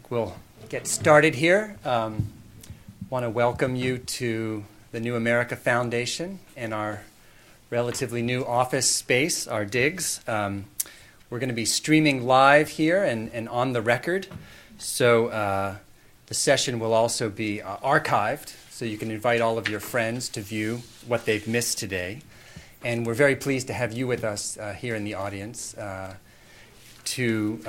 think we'll get started here. Want to welcome you to the New America Foundation and our relatively new office space, our digs. We're going to be streaming live here and on the record. So the session will also be archived, so you can invite all of your friends to view what they've missed today. And we're very pleased to have you with us here in the audience to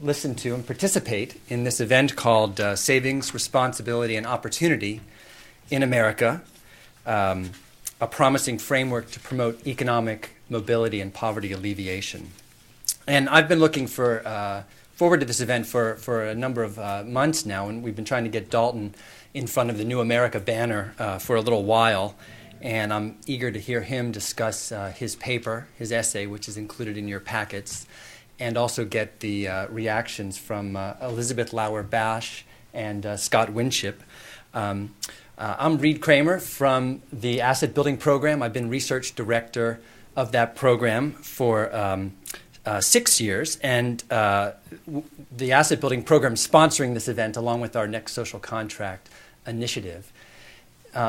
listen to and participate in this event called Savings, Responsibility, and Opportunity in America, a promising framework to promote economic mobility and poverty alleviation. And I've been looking forward to this event for a number of months now, and we've been trying to get Dalton in front of the New America banner for a little while. And I'm eager to hear him discuss his paper, his essay, which is included in your packets, and also get the reactions from Elizabeth Lower-Basch and Scott Winship. I'm Reed Kramer from the Asset Building Program. I've been research director of that program for 6 years, and the Asset Building Program is sponsoring this event along with our Next Social Contract initiative.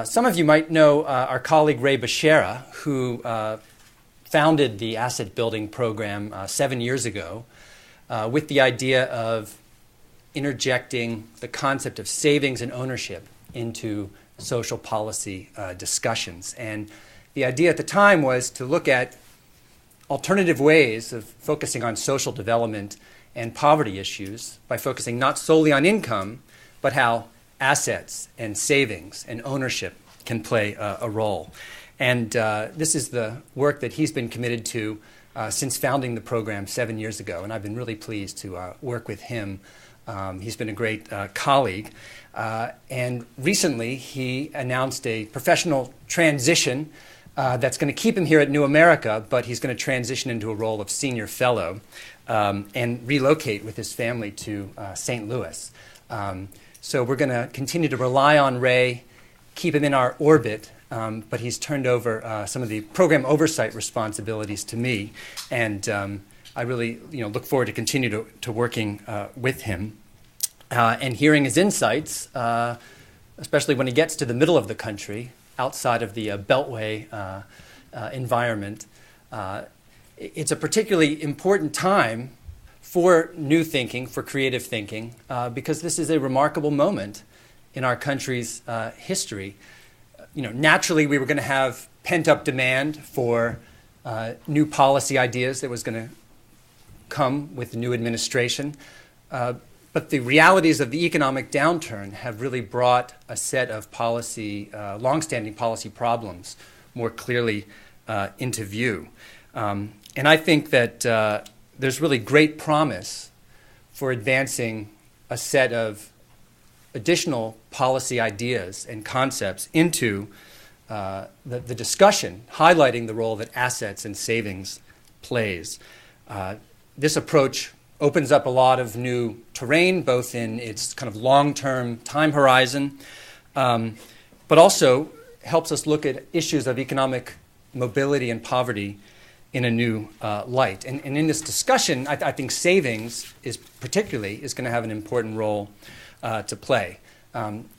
Some of you might know our colleague Ray Bashara, who founded the Asset Building Program 7 years ago with the idea of interjecting the concept of savings and ownership into social policy discussions. And the idea at the time was to look at alternative ways of focusing on social development and poverty issues by focusing not solely on income, but how assets and savings and ownership can play a role. And this is the work that he's been committed to since founding the program 7 years ago, and I've been really pleased to work with him. He's been a great colleague. And recently, he announced a professional transition that's going to keep him here at New America, but he's going to transition into a role of senior fellow and relocate with his family to St. Louis. So we're going to continue to rely on Ray, keep him in our orbit, but he's turned over some of the program oversight responsibilities to me, and I really look forward to continue to working with him and hearing his insights, especially when he gets to the middle of the country, outside of the Beltway environment. It's a particularly important time for new thinking, for creative thinking, because this is a remarkable moment in our country's history. Naturally, we were going to have pent-up demand for new policy ideas that was going to come with the new administration. But the realities of the economic downturn have really brought a set of long-standing policy problems more clearly into view. And I think that there's really great promise for advancing a set of additional policy ideas and concepts into the discussion, highlighting the role that assets and savings plays. This approach opens up a lot of new terrain, both in its kind of long-term time horizon, but also helps us look at issues of economic mobility and poverty in a new light. And in this discussion, I think savings is going to have an important role to play.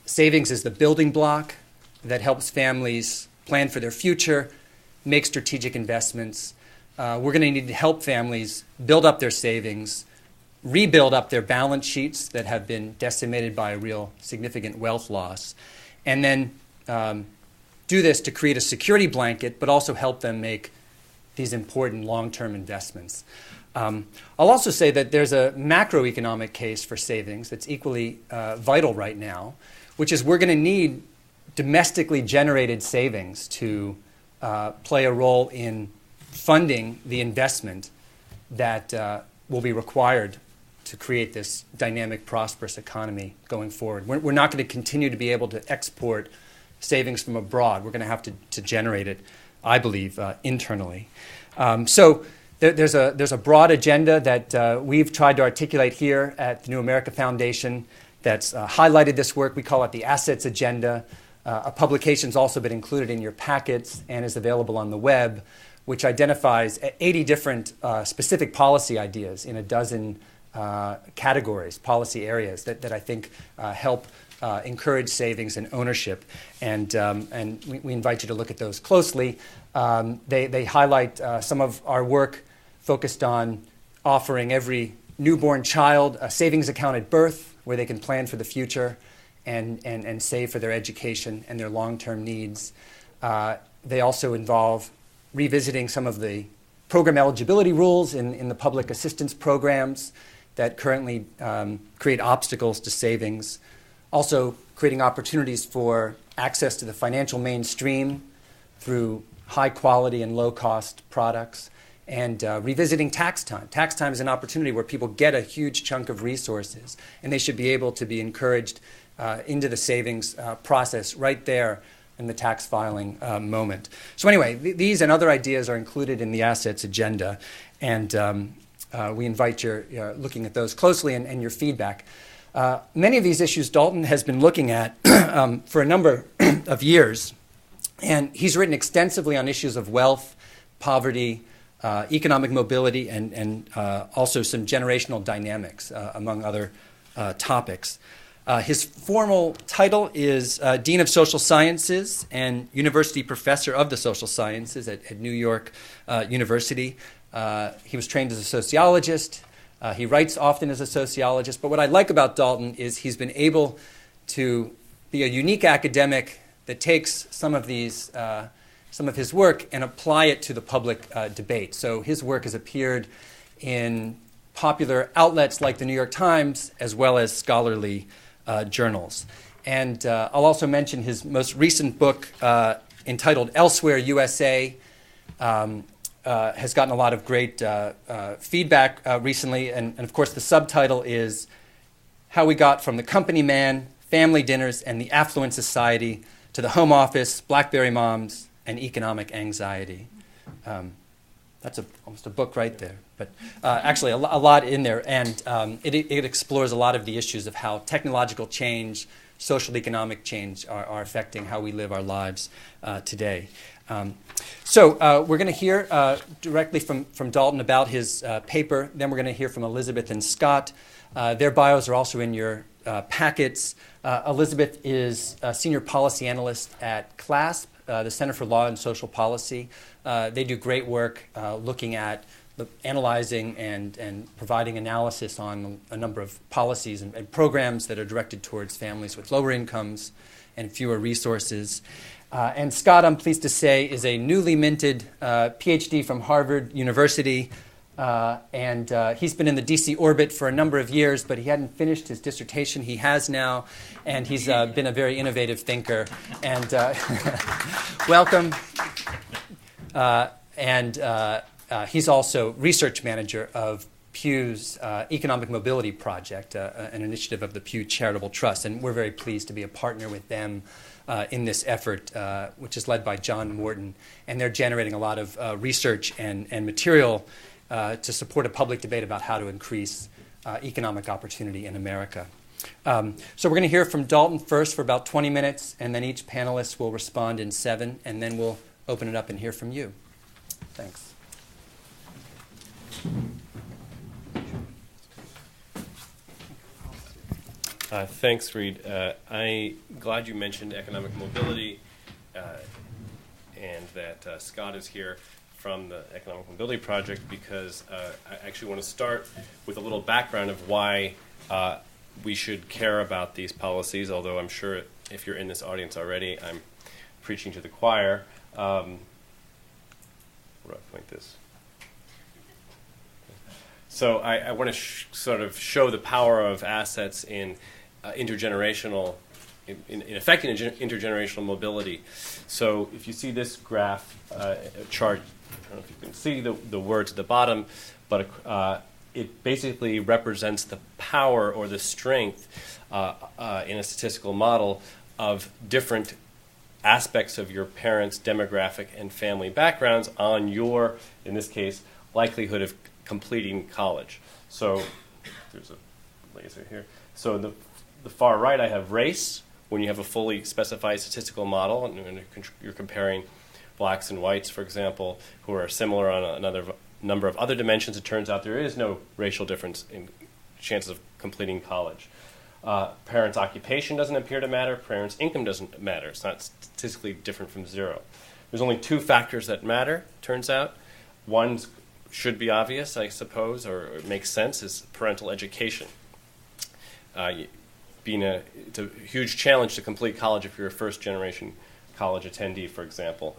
Savings is the building block that helps families plan for their future, make strategic investments. We're going to need to help families build up their savings, rebuild up their balance sheets that have been decimated by a real significant wealth loss, and then do this to create a security blanket, but also help them make these important long-term investments. I'll also say that there's a macroeconomic case for savings that's equally vital right now, which is we're going to need domestically generated savings to play a role in funding the investment that will be required to create this dynamic, prosperous economy going forward. We're not going to continue to be able to export savings from abroad. We're going to have to generate it, I believe, internally. So there's a broad agenda that we've tried to articulate here at the New America Foundation that's highlighted this work. We call it the Assets Agenda. A publication's also been included in your packets and is available on the web, which identifies 80 different specific policy ideas in a dozen categories, policy areas that I think help encourage savings and ownership. And we invite you to look at those closely. They highlight some of our work focused on offering every newborn child a savings account at birth where they can plan for the future and save for their education and their long-term needs. They also involve revisiting some of the program eligibility rules in the public assistance programs that currently create obstacles to savings. Also creating opportunities for access to the financial mainstream through high quality and low cost products, and revisiting tax time. Tax time is an opportunity where people get a huge chunk of resources, and they should be able to be encouraged into the savings process right there in the tax filing moment. So anyway, these and other ideas are included in the assets agenda, and we invite your looking at those closely and your feedback. Many of these issues Dalton has been looking at for a number of years, and he's written extensively on issues of wealth, poverty, economic mobility, and also some generational dynamics, among other topics. His formal title is Dean of Social Sciences and University Professor of the Social Sciences at New York University. He was trained as a sociologist. He writes often as a sociologist. But what I like about Dalton is he's been able to be a unique academic that takes some of his work and apply it to the public debate. So his work has appeared in popular outlets like the New York Times, as well as scholarly journals. And I'll also mention his most recent book entitled Elsewhere, USA, has gotten a lot of great feedback recently. And of course, the subtitle is How We Got from the Company Man, Family Dinners, and the Affluent Society to the Home Office, BlackBerry Moms, and Economic Anxiety. That's almost a book right there. But actually, a lot in there. And it explores a lot of the issues of how technological change, social economic change are affecting how we live our lives today. So we're going to hear directly from Dalton about his paper. Then we're going to hear from Elizabeth and Scott. Their bios are also in your packets. Elizabeth is a senior policy analyst at CLASP, the Center for Law and Social Policy. They do great work looking at analyzing and providing analysis on a number of policies and programs that are directed towards families with lower incomes and fewer resources. And Scott, I'm pleased to say, is a newly minted PhD from Harvard University. And he's been in the D.C. orbit for a number of years, but he hadn't finished his dissertation. He has now, and he's been a very innovative thinker. And welcome. He's also research manager of Pew's Economic Mobility Project, an initiative of the Pew Charitable Trust. And we're very pleased to be a partner with them in this effort, which is led by John Morton. And they're generating a lot of research and material to support a public debate about how to increase economic opportunity in America. So we're going to hear from Dalton first for about 20 minutes, and then each panelist will respond in 7, and then we'll open it up and hear from you. Thanks. Thanks, Reed. I'm glad you mentioned economic mobility and that Scott is here from the Economic Mobility Project, because I actually want to start with a little background of why we should care about these policies, although I'm sure if you're in this audience already, I'm preaching to the choir. Where do I point this? So I want to sort of show the power of assets in intergenerational, in affecting intergenerational mobility. So if you see this graph chart, I don't know if you can see the words at the bottom, but it basically represents the power or the strength in a statistical model of different aspects of your parents' demographic and family backgrounds on your, in this case, likelihood of completing college. So there's a laser here. So the far right, I have race, when you have a fully specified statistical model, and you're comparing blacks and whites, for example, who are similar on another number of other dimensions. It turns out there is no racial difference chances of completing college. Parents' occupation doesn't appear to matter. Parents' income doesn't matter. It's not statistically different from zero. There's only two factors that matter, turns out. One should be obvious, I suppose, or makes sense, is parental education. It's a huge challenge to complete college if you're a first-generation college attendee, for example.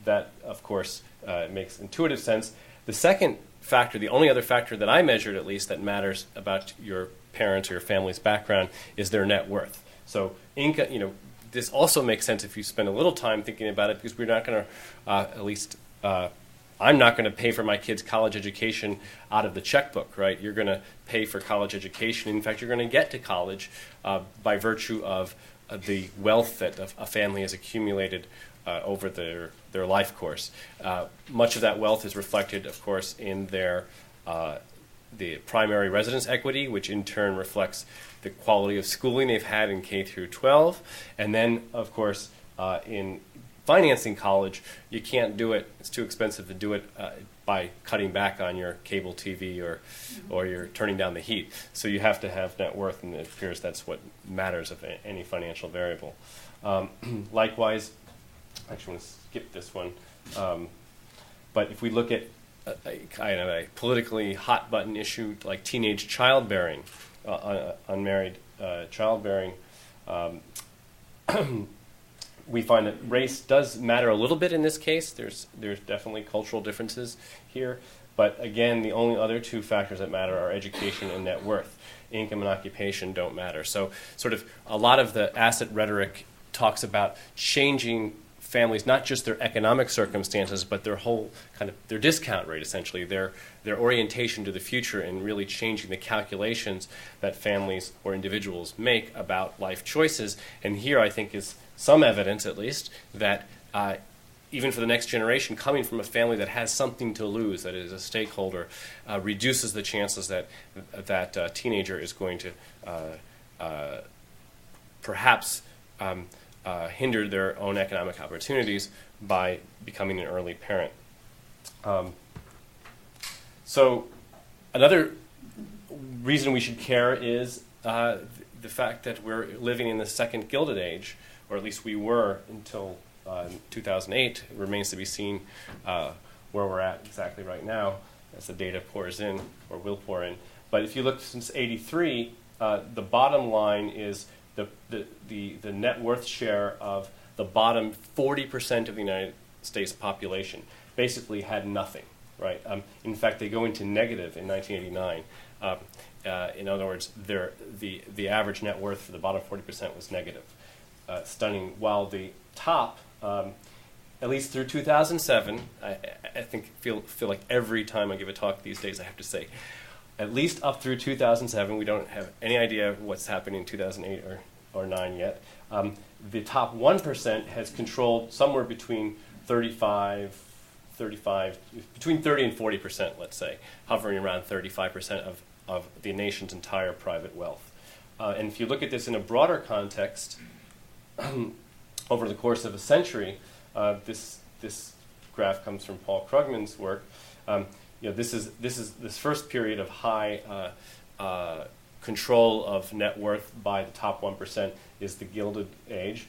That, of course, makes intuitive sense. The second factor, the only other factor that I measured, at least, that matters about your parents or your family's background is their net worth. So, income, this also makes sense if you spend a little time thinking about it, because we're not going to, I'm not going to pay for my kids' college education out of the checkbook, right? You're going to pay for college education. In fact, you're going to get to college by virtue of the wealth that a family has accumulated over their life course. Much of that wealth is reflected, of course, in the primary residence equity, which in turn reflects the quality of schooling they've had in K through 12. And then, of course, in financing college, you can't do it. It's too expensive to do it by cutting back on your cable TV or you're turning down the heat. So you have to have net worth, and it appears that's what matters of any financial variable. Likewise, I actually want to skip this one. But if we look at a kind of a politically hot button issue like teenage childbearing, unmarried childbearing, we find that race does matter a little bit in this case. There's definitely cultural differences here. But again, the only other two factors that matter are education and net worth. Income and occupation don't matter. So sort of a lot of the asset rhetoric talks about changing families, not just their economic circumstances, but their whole kind of their discount rate, essentially, their orientation to the future, and really changing the calculations that families or individuals make about life choices. And here I think is some evidence, at least, that even for the next generation, coming from a family that has something to lose, that is a stakeholder, reduces the chances that that teenager is going to perhaps hinder their own economic opportunities by becoming an early parent. So another reason we should care is the fact that we're living in the second Gilded Age, or at least we were until 2008. It remains to be seen where we're at exactly right now as the data pours in, or will pour in. But if you look since '83, the bottom line is the net worth share of the bottom 40% of the United States population basically had nothing, right? In fact, they go into negative in 1989. In other words, the average net worth for the bottom 40% was negative. Stunning. While the top, at least through 2007, I think feel like every time I give a talk these days I have to say, at least up through 2007, we don't have any idea what's happening in 2008 or 9 yet. The top 1% has controlled somewhere between between 30 and 40%, let's say, hovering around 35% of the nation's entire private wealth. And if you look at this in a broader context, over the course of a century, this graph comes from Paul Krugman's work. This first period of high control of net worth by the top 1% is the Gilded Age.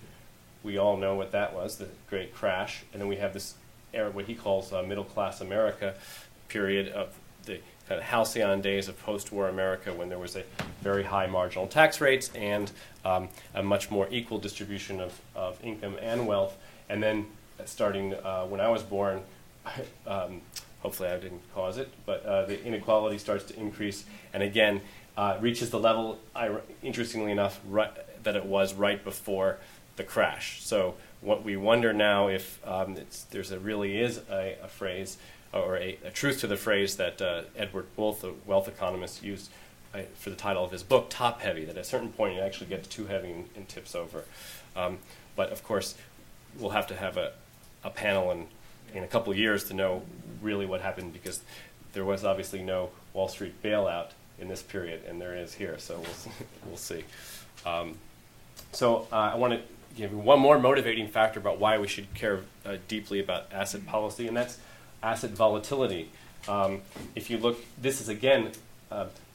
We all know what that was, the Great Crash. And then we have this era, what he calls middle-class America period of the kind of halcyon days of post-war America, when there was a very high marginal tax rates and a much more equal distribution of income and wealth. And then starting when I was born, hopefully I didn't cause it, but the inequality starts to increase, and again reaches the level, interestingly enough, that it was right before the crash. So what we wonder now if really is a phrase or a truth to the phrase that Edward Wolff, the wealth economist, used for the title of his book, Top Heavy, that at a certain point it actually gets too heavy and tips over. But of course, we'll have to have a panel in a couple of years to know really what happened, because there was obviously no Wall Street bailout in this period, and there is here, so we'll see. So I want to give you one more motivating factor about why we should care deeply about asset policy, and that's asset volatility. If you look, this is again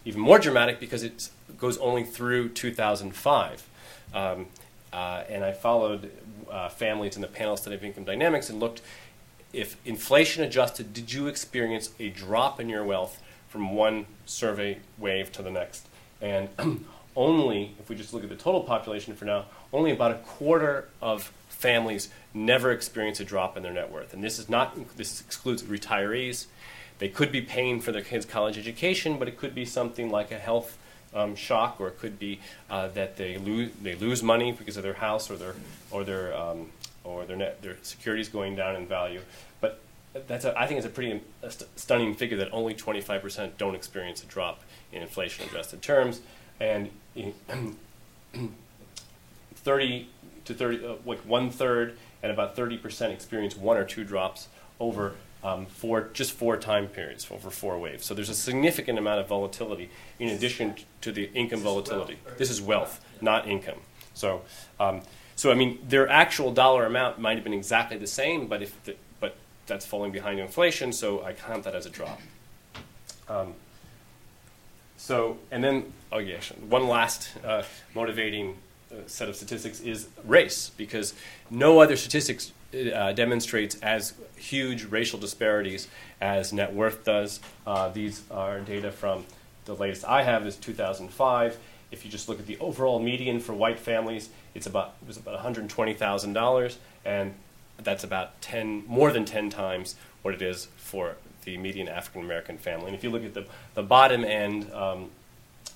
even more dramatic because it goes only through 2005. And I followed families in the panel study of income dynamics and looked, if inflation adjusted, did you experience a drop in your wealth from one survey wave to the next? And only, if we just look at the total population for now, only about a quarter of families never experience a drop in their net worth. And this excludes retirees. They could be paying for their kids' college education, but it could be something like a health shock, or it could be that they lose money because of their house or their securities going down in value. But I think it's a pretty stunning figure that only 25% don't experience a drop in inflation-adjusted terms, and 30 to 30, like 1/3, and about 30% experience one or two drops over just 4 time periods, over 4 waves. So there's a significant amount of volatility in addition to the income volatility. This is wealth, not income. So I mean, their actual dollar amount might have been exactly the same, but but that's falling behind inflation, so I count that as a drop. And then, one last motivating set of statistics is race, because no other statistics demonstrates as huge racial disparities as net worth does. These are data from the latest I have is 2005. If you just look at the overall median for white families, it was about $120,000, and that's about more than 10 times what it is for the median African American family. And if you look at the bottom end,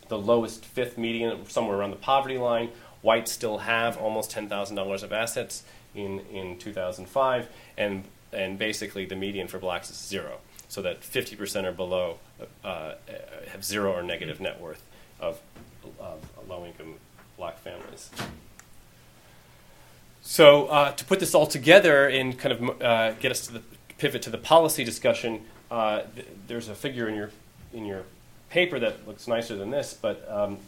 the lowest fifth median, somewhere around the poverty line, whites still have almost $10,000 of assets in 2005, and basically the median for blacks is 0, so that 50% or below have 0 or negative net worth of low-income black families. So to put this all together and kind of get us to the pivot to the policy discussion, there's a figure in your paper that looks nicer than this, but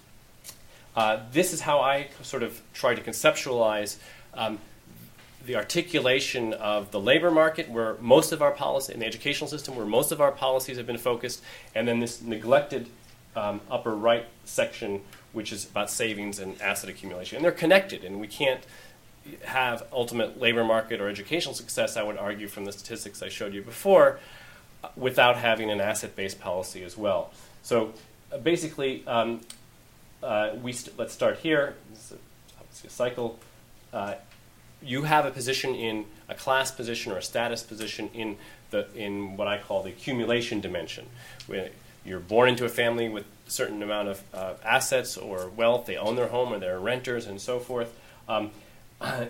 this is how I sort of try to conceptualize the articulation of the labor market, where most of our policy, in the educational system, where most of our policies have been focused, and then this neglected upper right section, which is about savings and asset accumulation. And they're connected, and we can't have ultimate labor market or educational success, I would argue, from the statistics I showed you before, without having an asset-based policy as well. So basically, let's start here. This is obviously a cycle. You have a position in a class position or a status position in what I call the accumulation dimension. Where you're born into a family with a certain amount of assets or wealth. They own their home, or they're renters, and so forth.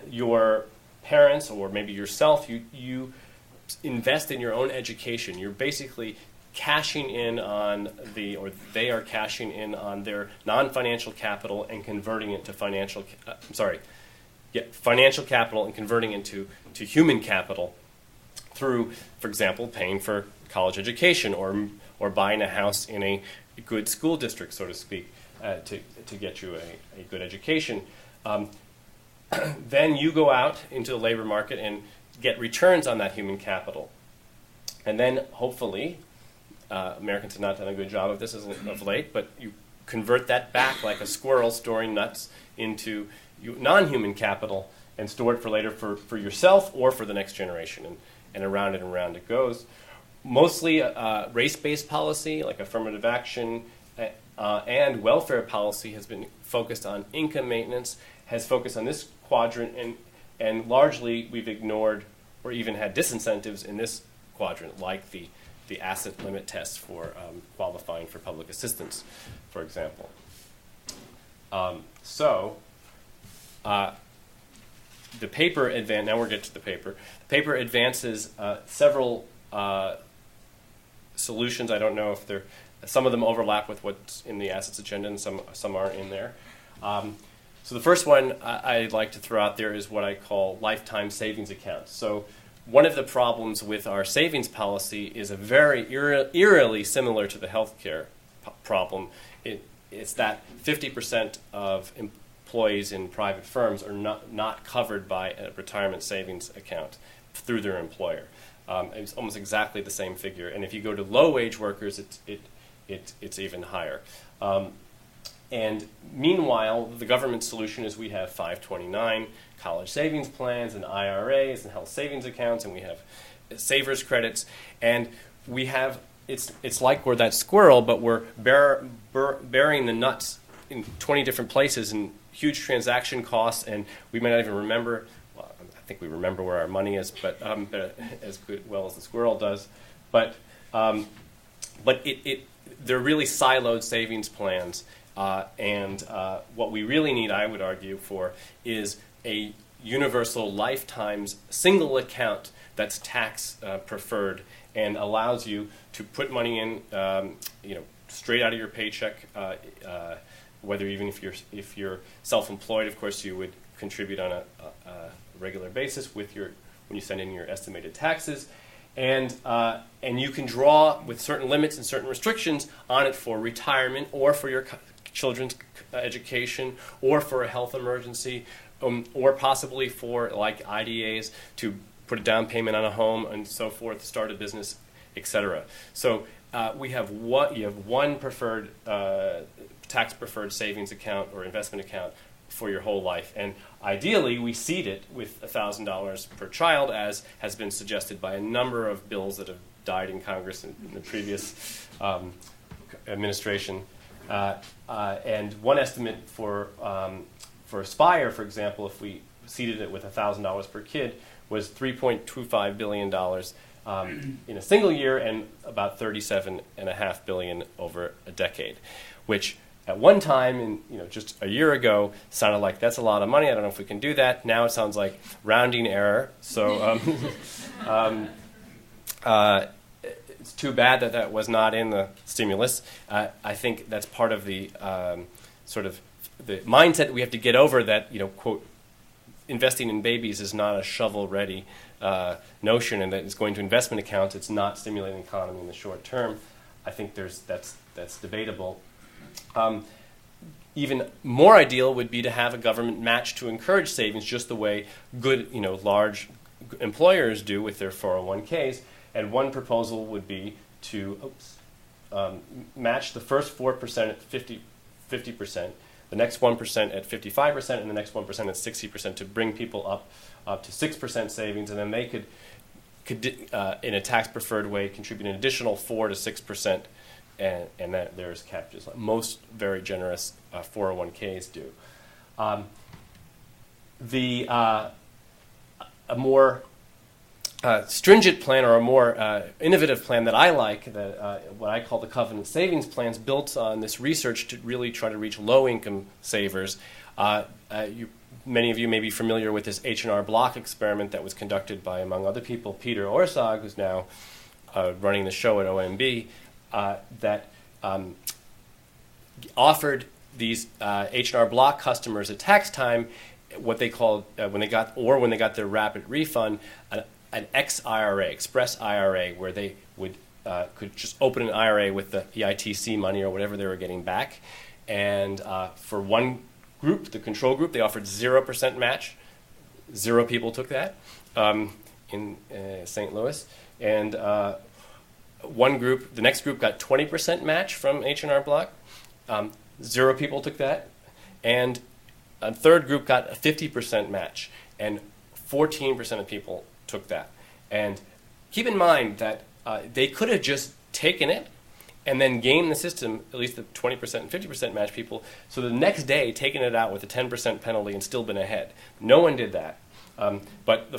Your parents, or maybe yourself, you invest in your own education. You're basically cashing in on they are cashing in on their non-financial capital and converting it to financial capital and converting it to human capital through, for example, paying for college education or buying a house in a good school district, so to speak, to get you a good education. Then you go out into the labor market and get returns on that human capital. And then, hopefully, Americans have not done a good job of this of late, but you convert that back like a squirrel storing nuts into non-human capital and store it for later for yourself or for the next generation. And around it goes. Mostly race-based policy, like affirmative action, and welfare policy has been focused on income maintenance, has focused on this quadrant, and largely we've ignored or even had disincentives in this quadrant, like the asset limit test for qualifying for public assistance, for example. The paper now we'll get to the paper. The paper advances several solutions. I don't know if some of them overlap with what's in the assets agenda, and some aren't in there. So the first one I'd like to throw out there is what I call lifetime savings accounts. So one of the problems with our savings policy is a very eerily similar to the healthcare problem. It's that 50% of employees in private firms are not covered by a retirement savings account through their employer. It's almost exactly the same figure. And if you go to low-wage workers, it's even higher. And meanwhile, the government solution is we have 529 college savings plans and IRAs and health savings accounts, and we have savers credits, and we have it's like we're that squirrel, but we're burying the nuts in 20 different places and huge transaction costs, and we might not even remember. Well, I think we remember where our money is, but as well as the squirrel does. But they're really siloed savings plans, and what we really need, I would argue, for is a universal lifetimes single account that's tax preferred and allows you to put money in, straight out of your paycheck. Whether even if you're self-employed, of course, you would contribute on a regular basis with when you send in your estimated taxes, and you can draw with certain limits and certain restrictions on it for retirement or for your children's education or for a health emergency, or possibly for like IDAs to put a down payment on a home and so forth, start a business, etc. So you have one preferred tax-preferred savings account or investment account for your whole life. And ideally, we seed it with $1,000 per child, as has been suggested by a number of bills that have died in Congress in the previous administration. And one estimate for Aspire, for example, if we seeded it with $1,000 per kid, was $3.25 billion in a single year, and about $37.5 billion over a decade, which at one time, just a year ago, sounded like that's a lot of money. I don't know if we can do that. Now it sounds like rounding error. So it's too bad that was not in the stimulus. I think that's part of the sort of the mindset that we have to get over, that, quote, investing in babies is not a shovel-ready notion, and that it's going to investment accounts. It's not stimulating the economy in the short term. I think that's debatable. Even more ideal would be to have a government match to encourage savings, just the way good, large employers do with their 401ks. And one proposal would be to match the first 4% at 50%, the next 1% at 55%, and the next 1% at 60%, to bring people up to 6% savings, and then they could in a tax-preferred way, contribute an additional 4 to 6%. And that there's capped, just like most very generous 401ks do. A more stringent plan, or a more innovative plan that I like, what I call the covenant savings plans, built on this research to really try to reach low-income savers. Many of you may be familiar with this H&R Block experiment that was conducted by, among other people, Peter Orsag, who's now running the show at OMB. That offered these H&R Block customers at tax time what they called, when they got their rapid refund, an XIRA, Express IRA, where they could just open an IRA with the EITC money or whatever they were getting back. And for one group, the control group, they offered 0% match. 0 people took that in St. Louis. And one group, the next group got 20% match from H&R Block. 0 people took that. And a third group got a 50% match. And 14% of people took that. And keep in mind that they could have just taken it and then gamed the system, at least the 20% and 50% match people, so the next day taken it out with a 10% penalty and still been ahead. No one did that. But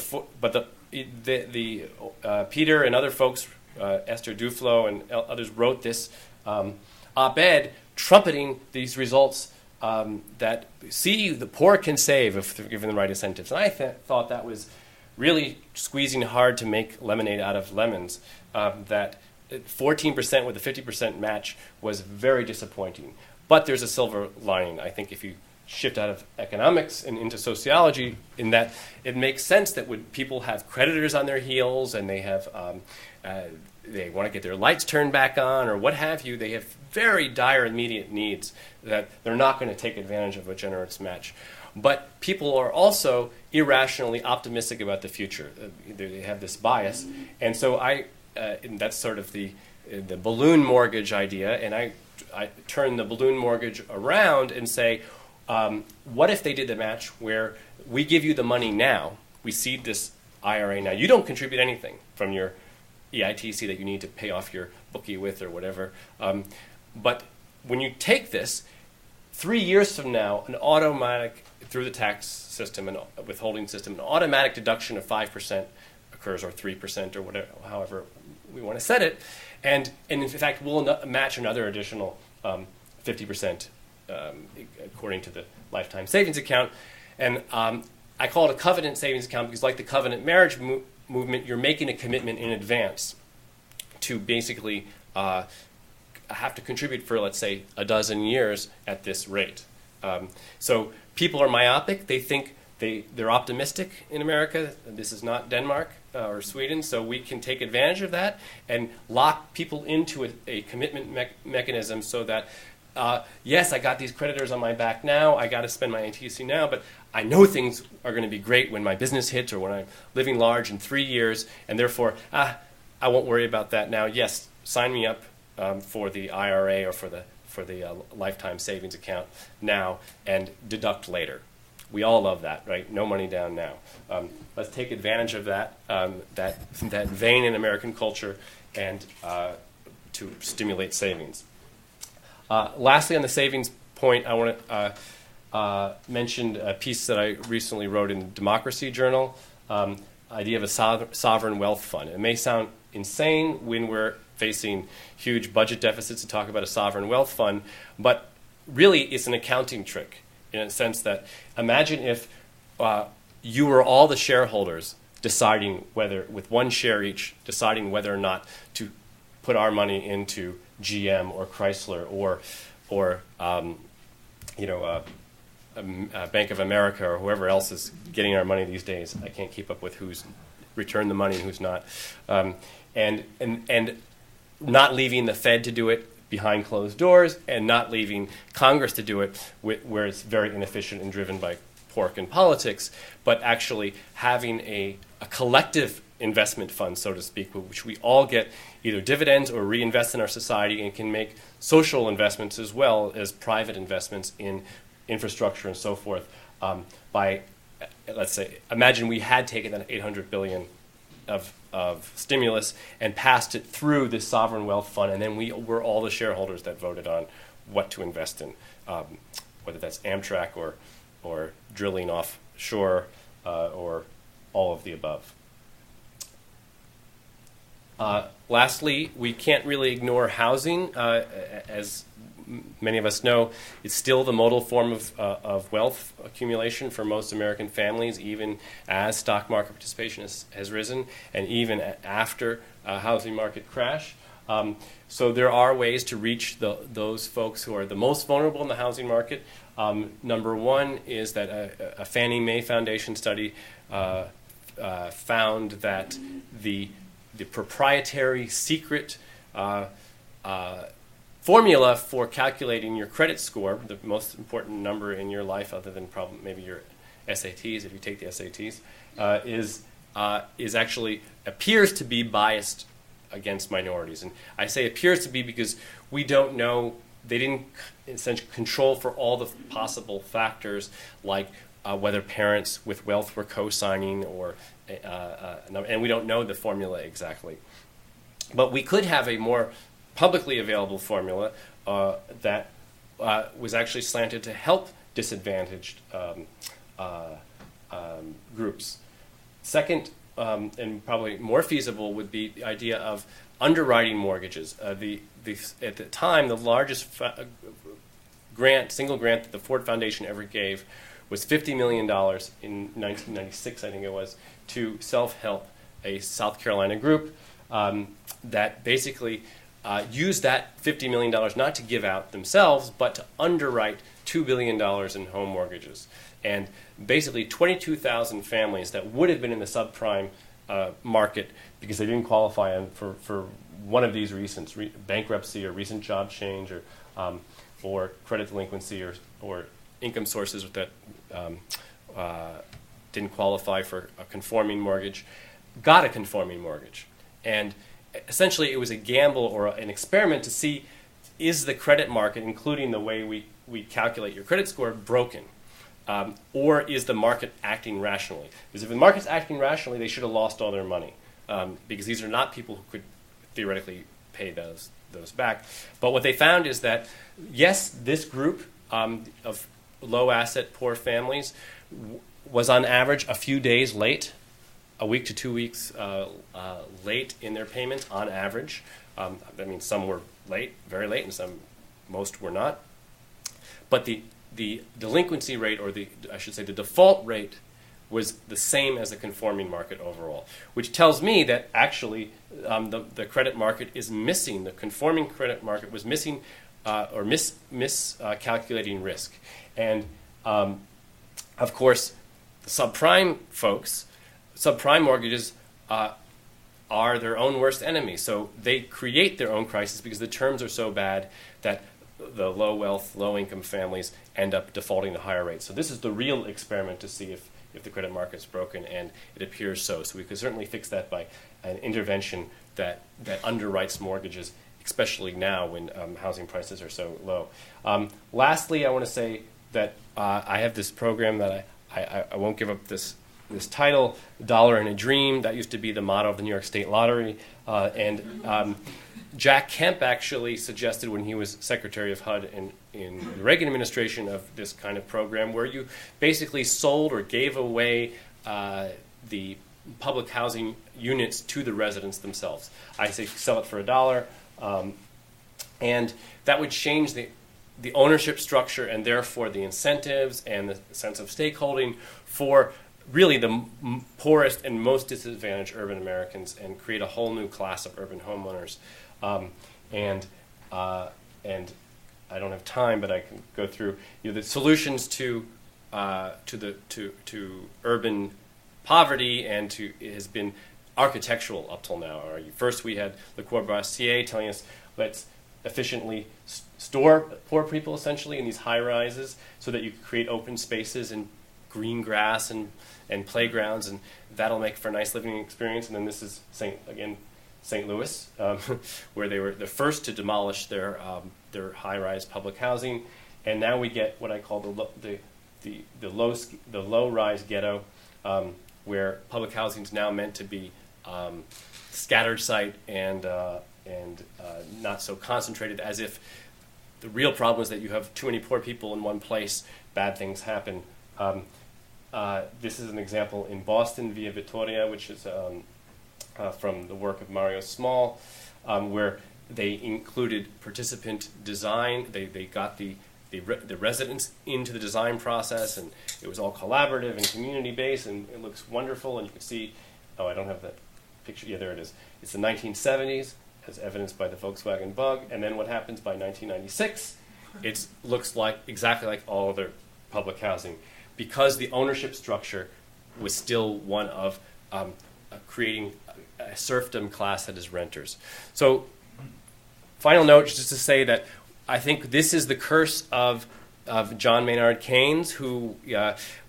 Peter and other folks, Esther Duflo and others, wrote this op-ed trumpeting these results that see the poor can save if they're given the right incentives. And I thought that was really squeezing hard to make lemonade out of lemons. That 14% with a 50% match was very disappointing. But there's a silver lining. I think if you shift out of economics and into sociology, in that it makes sense that when people have creditors on their heels and they have they want to get their lights turned back on or what have you, they have very dire immediate needs, that they're not going to take advantage of a generous match. But people are also irrationally optimistic about the future. They have this bias. And so and that's sort of the the balloon mortgage idea, and I turn the balloon mortgage around and say, what if they did the match where we give you the money now, we seed this IRA now, you don't contribute anything from your EITC that you need to pay off your bookie with or whatever, but when you take this, 3 years from now, an automatic, through the tax system and withholding system, an automatic deduction of 5% occurs, or 3%, or whatever, however we want to set it, and in fact we'll match another additional 50% according to the lifetime savings account, and I call it a covenant savings account because, like the covenant marriage movement, you're making a commitment in advance to basically have to contribute for, let's say, a dozen years at this rate. So people are myopic. They think they're optimistic in America. This is not Denmark or Sweden, so we can take advantage of that and lock people into a commitment mechanism so that, yes, I got these creditors on my back now, I got to spend my ATC now, but I know things are going to be great when my business hits or when I'm living large in 3 years, and therefore, I won't worry about that now. Yes, sign me up for the IRA or for the lifetime savings account now and deduct later. We all love that, right? No money down now. Let's take advantage of that that vein in American culture and to stimulate savings. Lastly, on the savings point, I want to mention a piece that I recently wrote in the Democracy Journal, idea of a sovereign wealth fund. It may sound insane when we're facing huge budget deficits to talk about a sovereign wealth fund, but really it's an accounting trick in a sense that imagine if you were all the shareholders deciding whether, with one share each, deciding whether or not to put our money into GM or Chrysler or Bank of America or whoever else is getting our money these days. I can't keep up with who's returned the money and who's not. And not leaving the Fed to do it behind closed doors and not leaving Congress to do it where it's very inefficient and driven by pork and politics, but actually having a collective investment fund, so to speak, which we all get either dividends or reinvest in our society and can make social investments as well as private investments in infrastructure and so forth by, let's say, imagine we had taken that $800 billion of stimulus and passed it through this sovereign wealth fund, and then we were all the shareholders that voted on what to invest in, whether that's Amtrak or drilling offshore or all of the above. Lastly, we can't really ignore housing. As many of us know, it's still the modal form of wealth accumulation for most American families, even as stock market participation has risen, and even after a housing market crash. So there are ways to reach those folks who are the most vulnerable in the housing market. Number one is that a Fannie Mae Foundation study found that the proprietary secret formula for calculating your credit score, the most important number in your life other than probably maybe your SATs, if you take the SATs, is actually appears to be biased against minorities. And I say appears to be because we don't know, they didn't essentially control for all the possible factors like whether parents with wealth were co-signing or, and we don't know the formula exactly. But we could have a more publicly available formula that was actually slanted to help disadvantaged groups. Second, and probably more feasible, would be the idea of underwriting mortgages. At the time, the largest single grant that the Ford Foundation ever gave was $50 million in 1996, I think it was, to Self-Help, a South Carolina group that basically used that $50 million not to give out themselves, but to underwrite $2 billion in home mortgages. And basically 22,000 families that would have been in the subprime market because they didn't qualify for one of these reasons, bankruptcy or recent job change or credit delinquency or income sources that didn't qualify for a conforming mortgage, got a conforming mortgage. And essentially it was a gamble or an experiment to see, is the credit market, including the way we calculate your credit score, broken? Or is the market acting rationally? Because if the market's acting rationally, they should have lost all their money, because these are not people who could theoretically pay those back. But what they found is that, yes, this group of low asset, poor families was on average a few days late, a week to 2 weeks late in their payments on average. I mean, some were late, very late, and most were not. But the delinquency rate, or I should say the default rate, was the same as the conforming market overall, which tells me that actually the credit market is missing, the conforming credit market was missing or miscalculating risk. And of course, subprime folks, subprime mortgages are their own worst enemy. So they create their own crisis because the terms are so bad that the low wealth, low income families end up defaulting to higher rates. So this is the real experiment to see if the credit market's broken, and it appears so. So we could certainly fix that by an intervention that underwrites mortgages, especially now when housing prices are so low. Lastly, I want to say that I have this program that I won't give up this title, $1 in a Dream. That used to be the motto of the New York State Lottery. And Jack Kemp actually suggested, when he was Secretary of HUD in the Reagan administration, of this kind of program where you basically sold or gave away the public housing units to the residents themselves. I say sell it for $1, and that would change the ownership structure and therefore the incentives and the sense of stakeholding for really the poorest and most disadvantaged urban Americans, and create a whole new class of urban homeowners. And I don't have time, but I can go through the solutions to urban poverty, and it has been architectural up till now. First, we had Le Corbusier telling us, let's efficiently store poor people essentially in these high rises so that you can create open spaces and green grass and playgrounds, and that'll make for a nice living experience. And then this is St. Louis, where they were the first to demolish their high-rise public housing, and now we get what I call the low-rise ghetto, where public housing is now meant to be scattered site and not so concentrated, as if the real problem is that you have too many poor people in one place, bad things happen. This is an example in Boston, Via Vittoria, which is from the work of Mario Small, where they included participant design. They got the residents into the design process, and it was all collaborative and community-based, and it looks wonderful. And you can see, I don't have that picture. Yeah, there it is. It's the 1970s, as evidenced by the Volkswagen Bug. And then what happens by 1996? It looks exactly like all other public housing, because the ownership structure was still one of creating a serfdom class that is renters. So, final note, just to say that I think this is the curse of John Maynard Keynes, who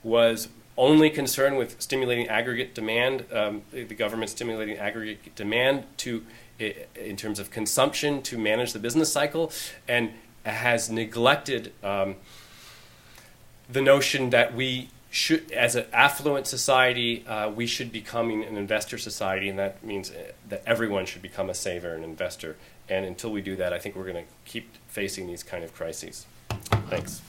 was only concerned with stimulating aggregate demand, the government stimulating aggregate demand in terms of consumption to manage the business cycle, and has neglected the notion that we should, as an affluent society, we should becoming an investor society, and that means that everyone should become a saver and investor. And until we do that, I think we're going to keep facing these kind of crises. Thanks.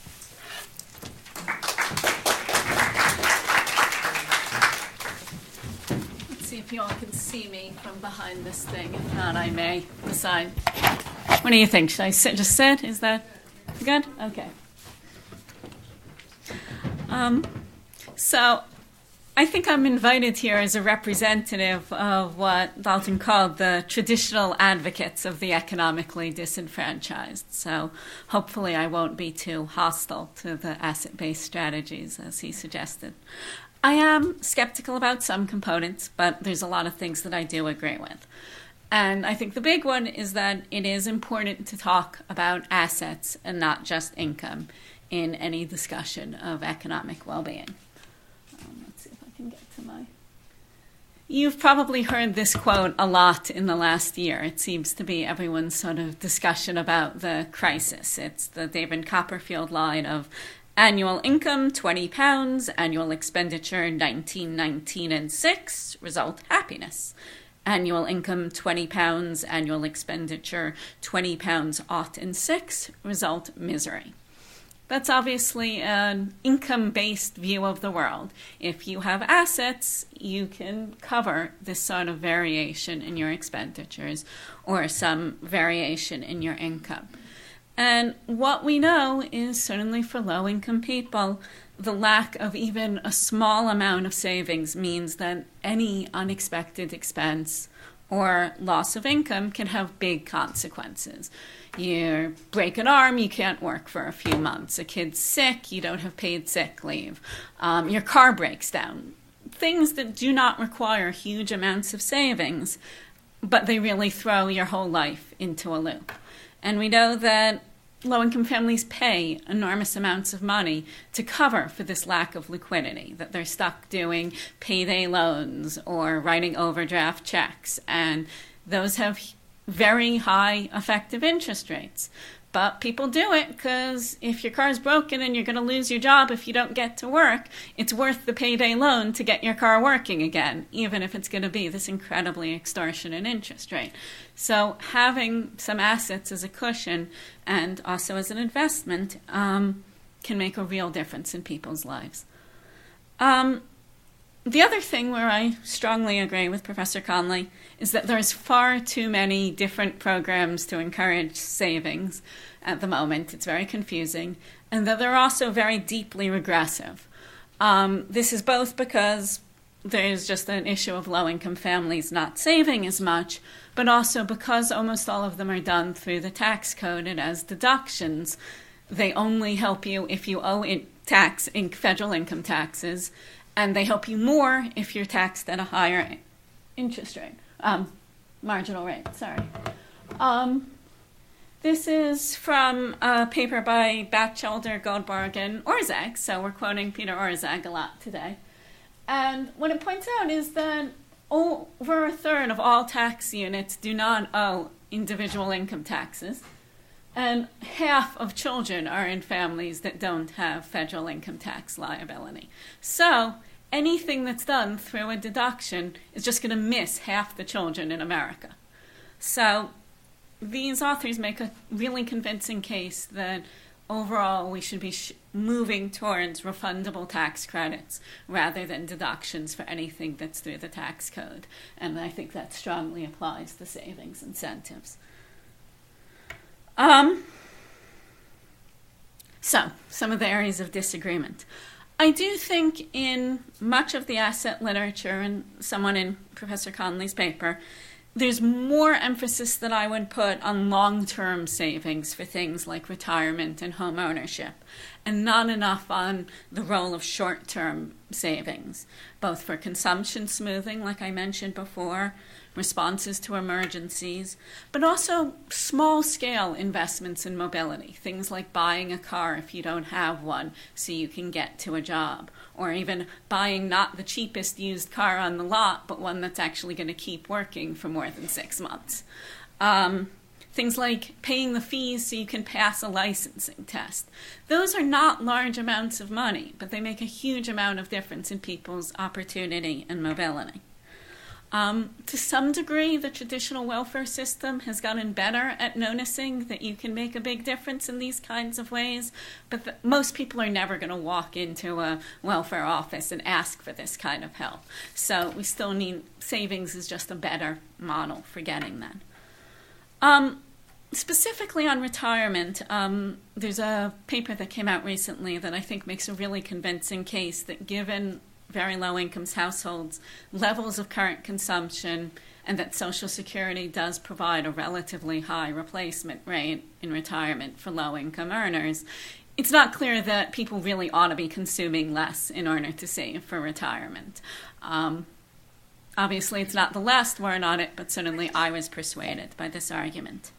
Let's see if you all can see me from behind this thing. If not, I may decide. What do you think? Should I just sit? Is that good? Okay. So I think I'm invited here as a representative of what Dalton called the traditional advocates of the economically disenfranchised. So hopefully I won't be too hostile to the asset-based strategies, as he suggested. I am skeptical about some components, but there's a lot of things that I do agree with. And I think the big one is that it is important to talk about assets and not just income in any discussion of economic well-being. Let's see if I can get to my You've probably heard this quote a lot in the last year. It seems to be everyone's sort of discussion about the crisis. It's the David Copperfield line of annual income, £20, annual expenditure, 19, and 6, result happiness. Annual income, £20, annual expenditure, £20, and 6, result misery. That's obviously an income-based view of the world. If you have assets, you can cover this sort of variation in your expenditures or some variation in your income. And what we know is certainly for low-income people, the lack of even a small amount of savings means that any unexpected expense or loss of income can have big consequences. You break an arm, you can't work for a few months. A kid's sick, you don't have paid sick leave. Your car breaks down. Things that do not require huge amounts of savings, but they really throw your whole life into a loop. And we know that low-income families pay enormous amounts of money to cover for this lack of liquidity, that they're stuck doing payday loans or writing overdraft checks, and those have very high effective interest rates. But people do it because if your car's broken and you're going to lose your job if you don't get to work, it's worth the payday loan to get your car working again, even if it's going to be this incredibly extortionate interest rate. So having some assets as a cushion and also as an investment can make a real difference in people's lives. The other thing where I strongly agree with Professor Conley is that there's far too many different programs to encourage savings at the moment. It's very confusing, and that they're also very deeply regressive. This is both because there's just an issue of low-income families not saving as much, but also because almost all of them are done through the tax code and as deductions. They only help you if you owe tax in federal income taxes, and they help you more if you're taxed at a higher interest rate, marginal rate, sorry. This is from a paper by Batchelder, Goldberg, and Orszag, so we're quoting Peter Orszag a lot today. And what it points out is that over a third of all tax units do not owe individual income taxes, and half of children are in families that don't have federal income tax liability. So anything that's done through a deduction is just going to miss half the children in America. So these authors make a really convincing case that overall we should be moving towards refundable tax credits rather than deductions for anything that's through the tax code. And I think that strongly applies to savings incentives. So, some of the areas of disagreement. I do think in much of the asset literature, and someone in Professor Conley's paper, there's more emphasis that I would put on long-term savings for things like retirement and home ownership, and not enough on the role of short-term savings, both for consumption smoothing, like I mentioned before, responses to emergencies, but also small-scale investments in mobility, things like buying a car if you don't have one so you can get to a job, or even buying not the cheapest used car on the lot, but one that's actually going to keep working for more than 6 months. Things like paying the fees so you can pass a licensing test. Those are not large amounts of money, but they make a huge amount of difference in people's opportunity and mobility. To some degree, the traditional welfare system has gotten better at noticing that you can make a big difference in these kinds of ways, but most people are never going to walk into a welfare office and ask for this kind of help. So we still need savings is just a better model for getting that. Specifically on retirement, there's a paper that came out recently that I think makes a really convincing case that given very low-income households, levels of current consumption, and that Social Security does provide a relatively high replacement rate in retirement for low-income earners, it's not clear that people really ought to be consuming less in order to save for retirement. Obviously, it's not the last word on it, but certainly I was persuaded by this argument.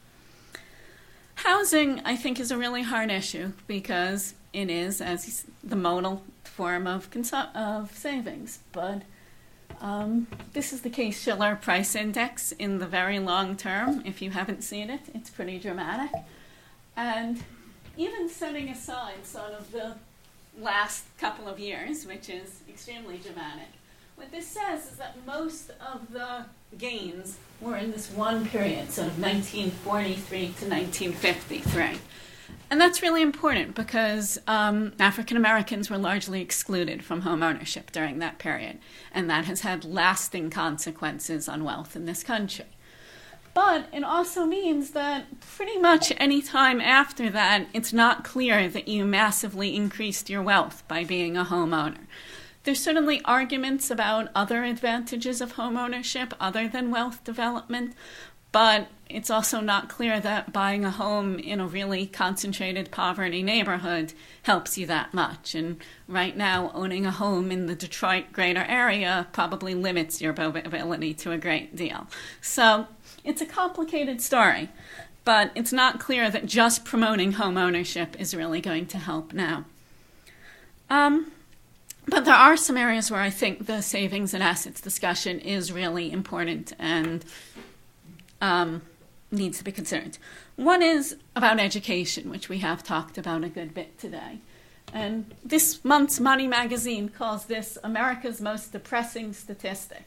Housing, I think, is a really hard issue because it is, as the modal form of savings. But This is the Case-Shiller price index in the very long term. If you haven't seen it, it's pretty dramatic. And even setting aside sort of the last couple of years, which is extremely dramatic, what this says is that most of the gains were in this one period, sort of 1943 to 1953. And that's really important because African Americans were largely excluded from home ownership during that period, and that has had lasting consequences on wealth in this country. But it also means that pretty much any time after that, it's not clear that you massively increased your wealth by being a homeowner. There's certainly arguments about other advantages of home ownership other than wealth development, but it's also not clear that buying a home in a really concentrated poverty neighborhood helps you that much. And right now, owning a home in the Detroit greater area probably limits your mobility to a great deal. So it's a complicated story, but it's not clear that just promoting home ownership is really going to help now. But there are some areas where I think the savings and assets discussion is really important and needs to be considered. One is about education, which we have talked about a good bit today. And this month's Money magazine calls this America's most depressing statistic.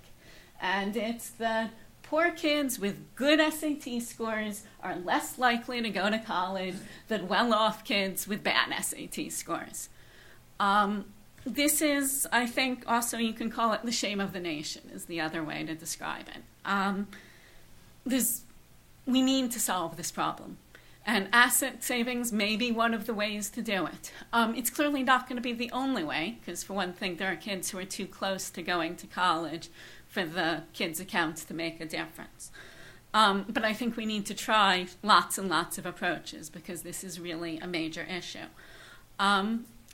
And it's that poor kids with good SAT scores are less likely to go to college than well-off kids with bad SAT scores. This is, I think, also you can call it the shame of the nation is the other way to describe it. We need to solve this problem. And asset savings may be one of the ways to do it. It's clearly not going to be the only way, because for one thing, there are kids who are too close to going to college for the kids' accounts to make a difference. But I think we need to try lots and lots of approaches because this is really a major issue.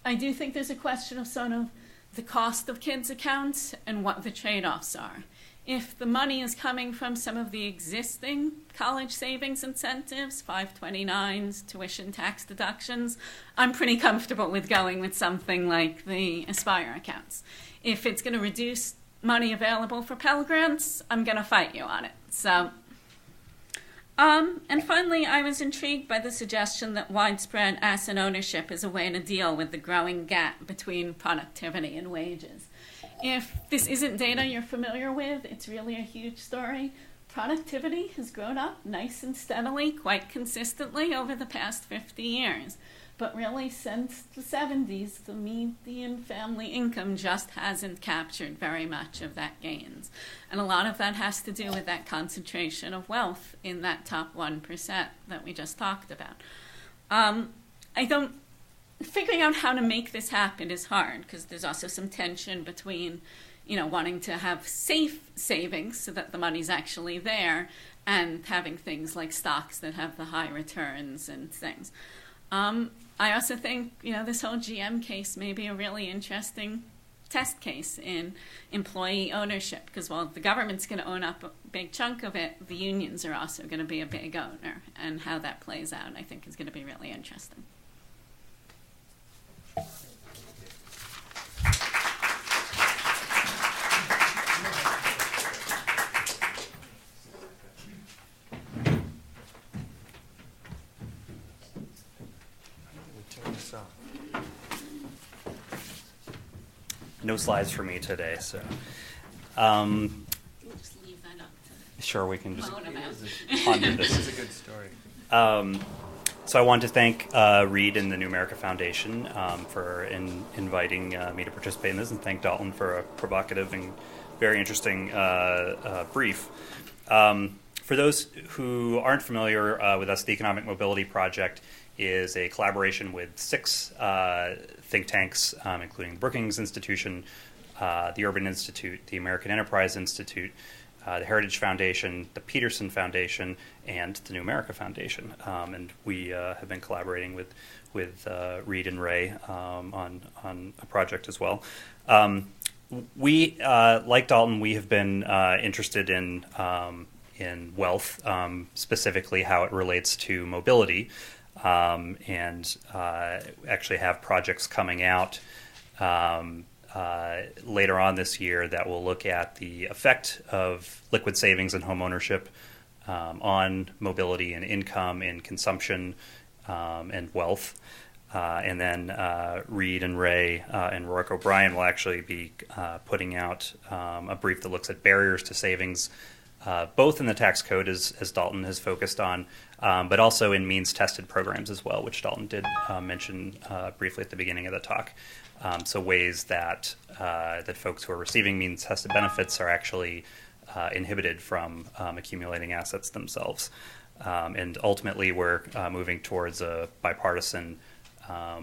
I do think there's a question of sort of the cost of kids' accounts and what the trade-offs are. If the money is coming from some of the existing college savings incentives, 529s, tuition tax deductions, I'm pretty comfortable with going with something like the Aspire accounts. If it's going to reduce money available for Pell Grants, I'm going to fight you on it. So, and finally, I was intrigued by the suggestion that widespread asset ownership is a way to deal with the growing gap between productivity and wages. If this isn't data you're familiar with, it's really a huge story. Productivity has grown up nice and steadily, quite consistently over the past 50 years. But really, since the 70s, the median family income just hasn't captured very much of that gains. And a lot of that has to do with that concentration of wealth in that top 1% that we just talked about. Figuring out how to make this happen is hard because there's also some tension between, wanting to have safe savings so that the money's actually there and having things like stocks that have the high returns and things. I also think, this whole GM case may be a really interesting test case in employee ownership because while the government's going to own up a big chunk of it, the unions are also going to be a big owner, and how that plays out, I think, is going to be really interesting. No slides for me today, so. We'll just leave that up to Sure, we can just moan about. ponder this. This is a good story. So I want to thank Reed and the New America Foundation for inviting me to participate in this, and thank Dalton for a provocative and very interesting brief. For those who aren't familiar with us, the Economic Mobility Project is a collaboration with 6 think tanks, including the Brookings Institution, the Urban Institute, the American Enterprise Institute, the Heritage Foundation, the Peterson Foundation, and the New America Foundation. And we have been collaborating with Reed and Ray on a project as well. We, like Dalton, we have been interested in wealth, specifically how it relates to mobility, and actually have projects coming out later on this year that will look at the effect of liquid savings and home ownership on mobility and income and consumption and wealth. And then Reed and Ray and Rourke O'Brien will actually be putting out a brief that looks at barriers to savings, both in the tax code, as Dalton has focused on, but also in means-tested programs as well, which Dalton did mention briefly at the beginning of the talk. So ways that folks who are receiving means-tested benefits are actually inhibited from accumulating assets themselves. And ultimately, we're moving towards a bipartisan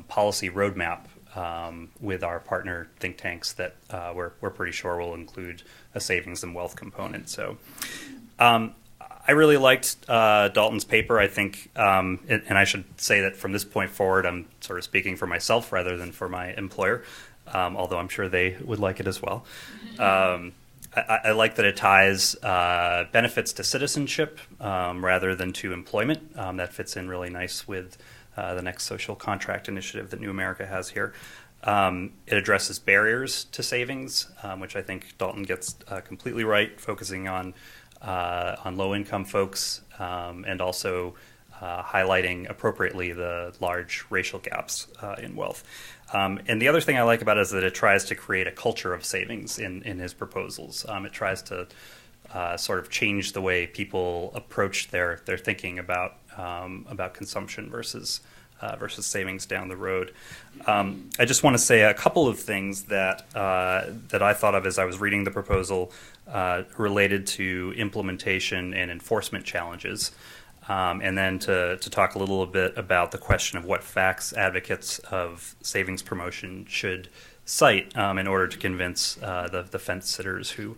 policy roadmap with our partner think tanks that we're pretty sure will include a savings and wealth component. So I really liked Dalton's paper. I think, and I should say that from this point forward, I'm sort of speaking for myself rather than for my employer, although I'm sure they would like it as well. I like that it ties benefits to citizenship rather than to employment. That fits in really nice with the next social contract initiative that New America has here. It addresses barriers to savings, which I think Dalton gets completely right, focusing on low-income folks and also highlighting appropriately the large racial gaps in wealth. And the other thing I like about it is that it tries to create a culture of savings in his proposals. It tries to sort of change the way people approach their thinking about consumption versus savings down the road. I just want to say a couple of things that I thought of as I was reading the proposal related to implementation and enforcement challenges, and then to talk a little bit about the question of what facts advocates of savings promotion should cite in order to convince the fence sitters who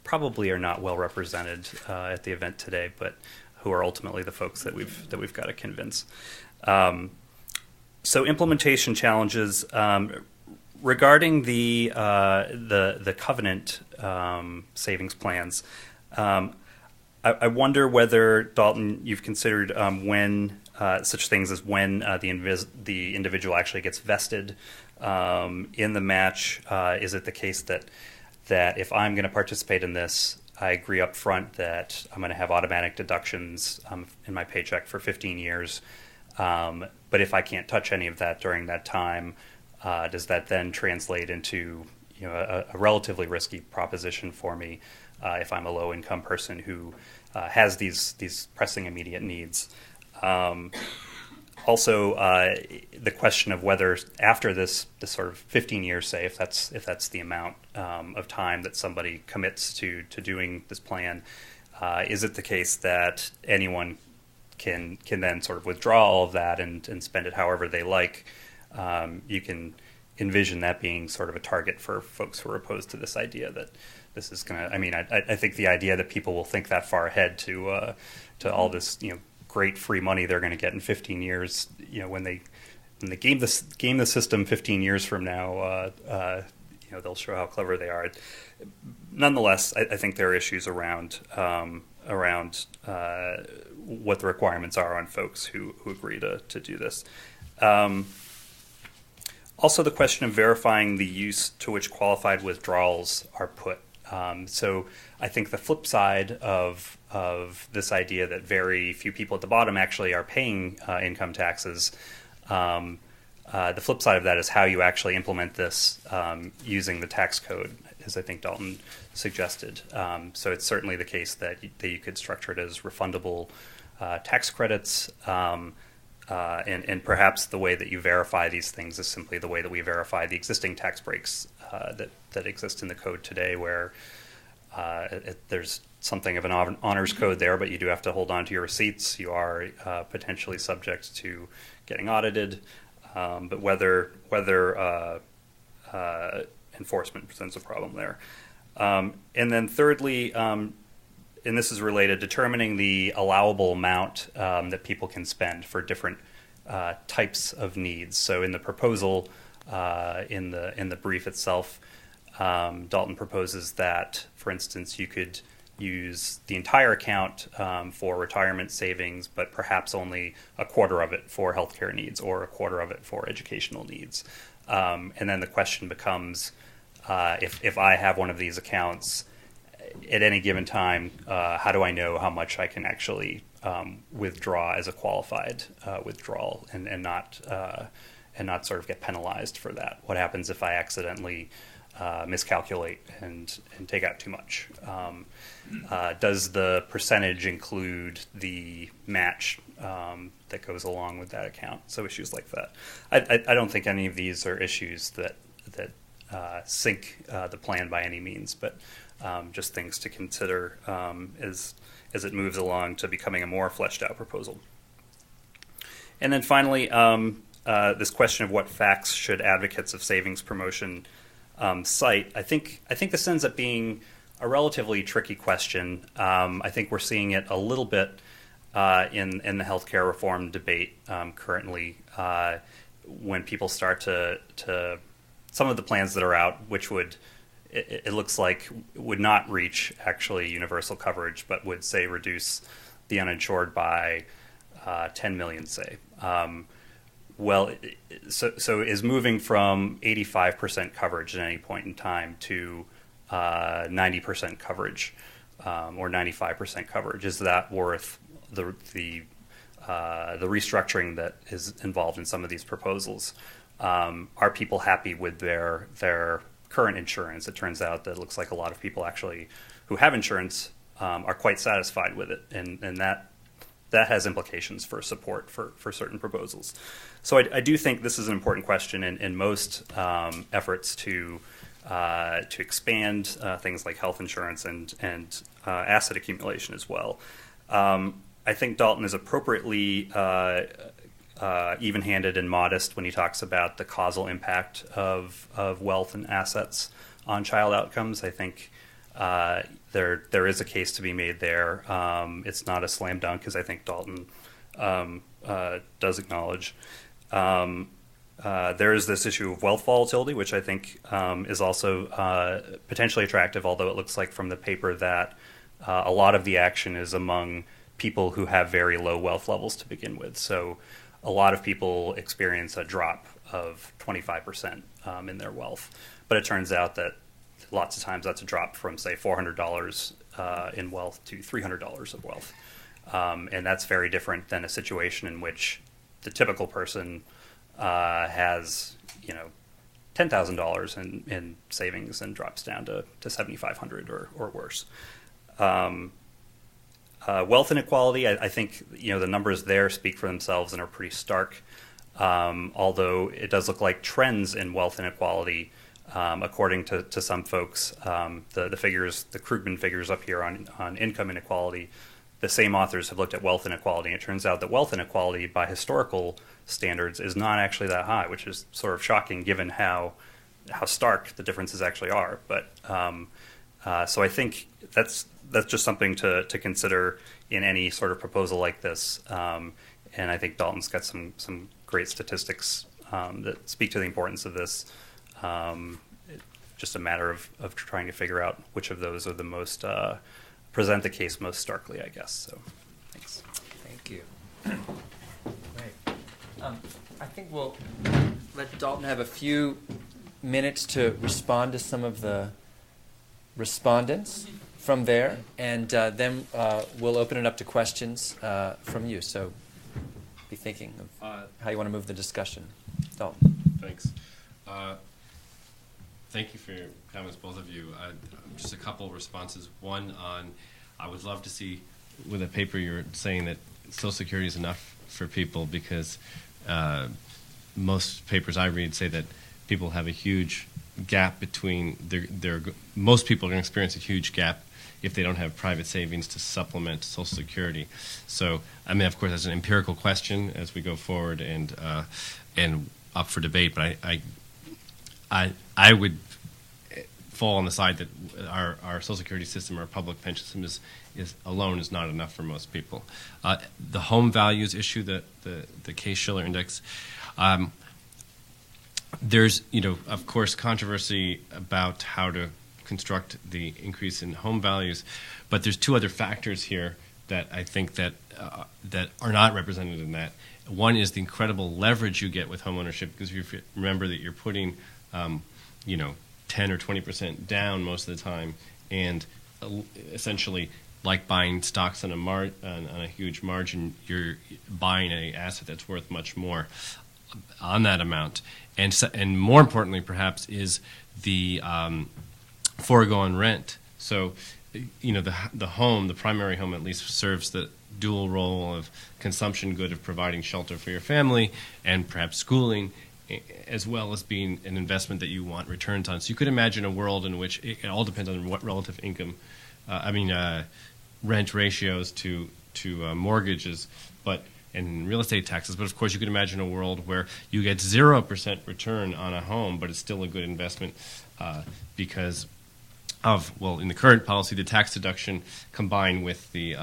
probably are not well represented at the event today, but who are ultimately the folks that we've got to convince. So implementation challenges regarding the covenant savings plans. I wonder whether, Dalton, you've considered when such things as when the individual actually gets vested in the match. Is it the case that if I'm going to participate in this, I agree up front that I'm going to have automatic deductions in my paycheck for 15 years. But if I can't touch any of that during that time, does that then translate into a relatively risky proposition for me if I'm a low-income person who has these pressing immediate needs? Also, the question of whether after this sort of 15 years, say, if that's the amount of time that somebody commits to doing this plan, is it the case that anyone can then sort of withdraw all of that and spend it however they like? You can envision that being sort of a target for folks who are opposed to this idea that this is going to. I mean, I think the idea that people will think that far ahead to all this great free money they're going to get in 15 years, when they game the system 15 years from now, they'll show how clever they are. Nonetheless, I think there are issues around what the requirements are on folks who agree to do this. Also, the question of verifying the use to which qualified withdrawals are put. So I think the flip side of this idea that very few people at the bottom actually are paying income taxes, the flip side of that is how you actually implement this using the tax code, as I think Dalton suggested. So it's certainly the case that you could structure it as refundable tax credits, and perhaps the way that you verify these things is simply the way that we verify the existing tax breaks that exist in the code today, where there's something of an honors code there, but you do have to hold on to your receipts. You are potentially subject to getting audited, but whether enforcement presents a problem there. And then thirdly, and this is related, determining the allowable amount that people can spend for different types of needs. So in the proposal, in the brief itself, Dalton proposes that, for instance, you could use the entire account for retirement savings, but perhaps only a quarter of it for healthcare needs or a quarter of it for educational needs. And then the question becomes, if I have one of these accounts at any given time, how do I know how much I can actually withdraw as a qualified withdrawal and not sort of get penalized for that? What happens if I accidentally miscalculate and take out too much? Does the percentage include the match that goes along with that account? So issues like that. I don't think any of these are issues that sink the plan by any means, but just things to consider as it moves along to becoming a more fleshed out proposal. And then finally, this question of what facts should advocates of savings promotion cite. I think this ends up being a relatively tricky question. I think we're seeing it a little bit in the healthcare reform debate currently when people start to some of the plans that are out, which it looks like would not reach actually universal coverage, but would say reduce the uninsured by 10 million, say. So is moving from 85% coverage at any point in time to 90% coverage or 95% coverage, is that worth the restructuring that is involved in some of these proposals? Are people happy with their current insurance? It turns out that it looks like a lot of people actually who have insurance are quite satisfied with it, and that has implications for support for certain proposals. So I do think this is an important question in most efforts to expand things like health insurance and asset accumulation as well. I think Dalton is appropriately even-handed and modest when he talks about the causal impact of wealth and assets on child outcomes. I think there is a case to be made there. It's not a slam dunk, as I think Dalton does acknowledge. There is this issue of wealth volatility, which I think is also potentially attractive, although it looks like from the paper that a lot of the action is among people who have very low wealth levels to begin with. So a lot of people experience a drop of 25% in their wealth. But it turns out that lots of times that's a drop from, say, $400 in wealth to $300 of wealth. And that's very different than a situation in which the typical person has, $10,000 in savings and drops down to $7,500 or worse. Wealth inequality, I think, the numbers there speak for themselves and are pretty stark. Although it does look like trends in wealth inequality, according to some folks, the figures, the Krugman figures up here on income inequality, the same authors have looked at wealth inequality, and it turns out that wealth inequality by historical standards is not actually that high, which is sort of shocking given how stark the differences actually are. But so I think that's just something to consider in any sort of proposal like this. And I think Dalton's got some great statistics that speak to the importance of this. Just a matter of trying to figure out which of those are the most present the case most starkly, I guess. So, thanks. Thank you. Great. I think we'll let Dalton have a few minutes to respond to some of the respondents from there, and then we'll open it up to questions from you. So be thinking of how you want to move the discussion. Dalton. Thanks. Thank you for your comments, both of you. Just a couple of responses. One on, I would love to see with a paper you're saying that Social Security is enough for people, because most papers I read say that people have a huge gap between most people are going to experience a huge gap if they don't have private savings to supplement Social Security. So, I mean, of course, that's an empirical question as we go forward and up for debate. But I would fall on the side that our Social Security system, our public pension system, is alone is not enough for most people. The home values issue, the Case-Shiller index. There's, of course, controversy about how to construct the increase in home values. But there's two other factors here that I think that are not represented in that. One is the incredible leverage you get with home ownership, because if you remember that you're putting 10 or 20% down most of the time, and essentially, like buying stocks on a huge margin, you're buying an asset that's worth much more on that amount. And more importantly, perhaps, is the foregone rent. So, the home, the primary home at least, serves the dual role of consumption good, of providing shelter for your family and perhaps schooling, as well as being an investment that you want returns on. So you could imagine a world in which it all depends on what relative income, rent ratios to mortgages, and real estate taxes. But of course, you could imagine a world where you get 0% return on a home, but it's still a good investment because of, in the current policy, the tax deduction combined with the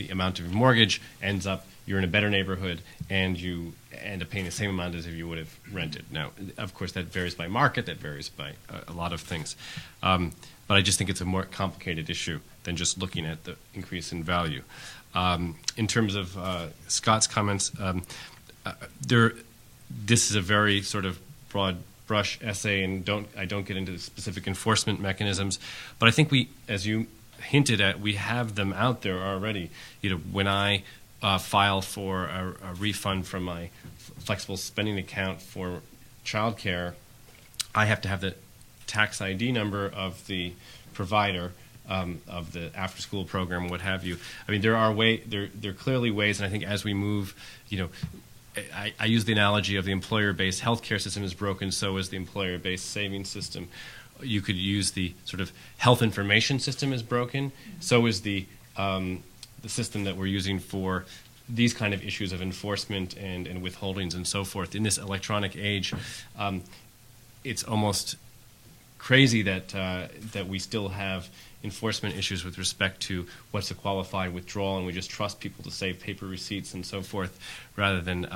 amount of your mortgage ends up you're in a better neighborhood, and you end up paying the same amount as if you would have rented. Now, of course, that varies by market, that varies by a lot of things. But I just think it's a more complicated issue than just looking at the increase in value. In terms of Scott's comments, this is a very sort of broad brush essay, and I don't get into the specific enforcement mechanisms. But I think we, as you hinted at, we have them out there already. When I file for a refund from my flexible spending account for childcare, I have to have the tax ID number of the provider of the after-school program, what have you. I mean, there are clearly ways, and I think as we move, I use the analogy of the employer-based healthcare system is broken, so is the employer-based savings system. You could use the sort of health information system is broken, so is the system that we're using for these kind of issues of enforcement and withholdings and so forth. In this electronic age, it's almost crazy that we still have enforcement issues with respect to what's a qualified withdrawal, and we just trust people to save paper receipts and so forth, rather than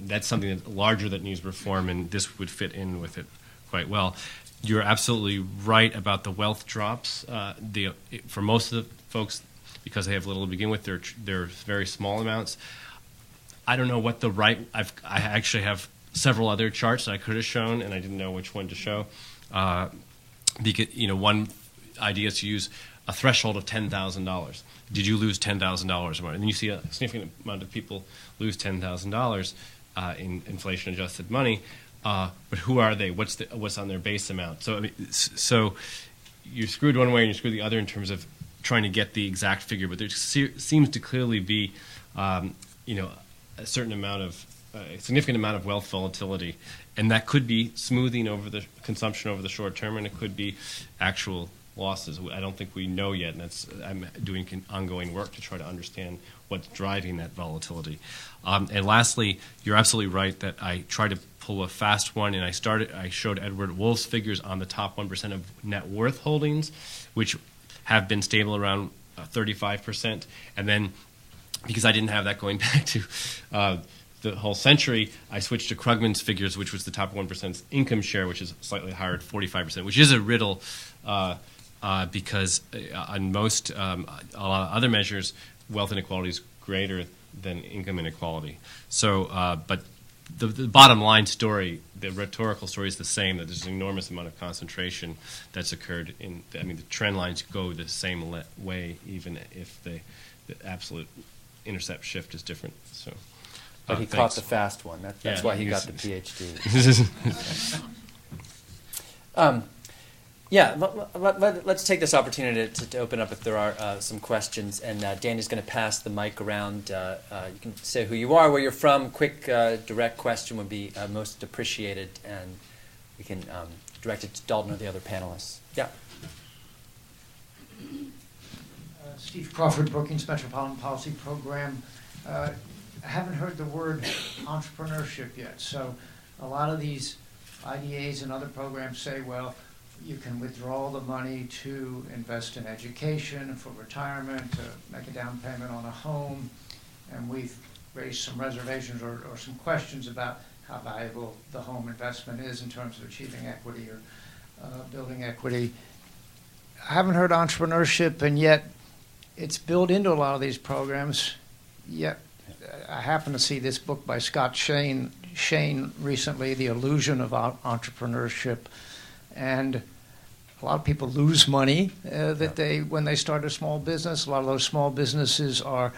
that's something that's larger that needs reform, and this would fit in with it quite well. You're absolutely right about the wealth drops. For most of the folks, because they have little to begin with, they're very small amounts. I don't know what I actually have several other charts that I could have shown, and I didn't know which one to show. Because one idea is to use a threshold of $10,000. Did you lose $10,000 or more? And then you see a significant amount of people lose $10,000 in inflation-adjusted money. But who are they? What's on their base amount? So so you're screwed one way and you're screwed the other in terms of trying to get the exact figure. But there seems to clearly be, a significant amount of wealth volatility, and that could be smoothing over the consumption over the short term, and it could be actual losses. I don't think we know yet, and I'm doing ongoing work to try to understand what's driving that volatility. And lastly, you're absolutely right that I try to pull a fast one, and I showed Edward Wolf's figures on the top 1% of net worth holdings, which have been stable around 35%, and then because I didn't have that going back to the whole century, I switched to Krugman's figures, which was the top 1%'s income share, which is slightly higher at 45%, which is a riddle because on most, a lot of other measures, wealth inequality is greater than income inequality. So, but the bottom line story, the rhetorical story is the same, that there's an enormous amount of concentration that's occurred the trend lines go the same way, even if the absolute intercept shift is different. So. But he caught the fast one. That's why he got the PhD. Let's take this opportunity to open up if there are some questions. And Danny's going to pass the mic around. You can say who you are, where you're from. Quick, direct question would be most appreciated. And we can direct it to Dalton or the other panelists. Yeah. Steve Crawford, Brookings Metropolitan Policy Program. I haven't heard the word entrepreneurship yet. So a lot of these IDAs and other programs say, well, you can withdraw the money to invest in education, for retirement, to make a down payment on a home. And we've raised some reservations or some questions about how valuable the home investment is in terms of achieving equity. building equity. I haven't heard entrepreneurship, and yet it's built into a lot of these programs. Yet I happen to see this book by Scott Shane recently, The Illusion of Entrepreneurship, and a lot of people lose money when they start a small business. A lot of those small businesses are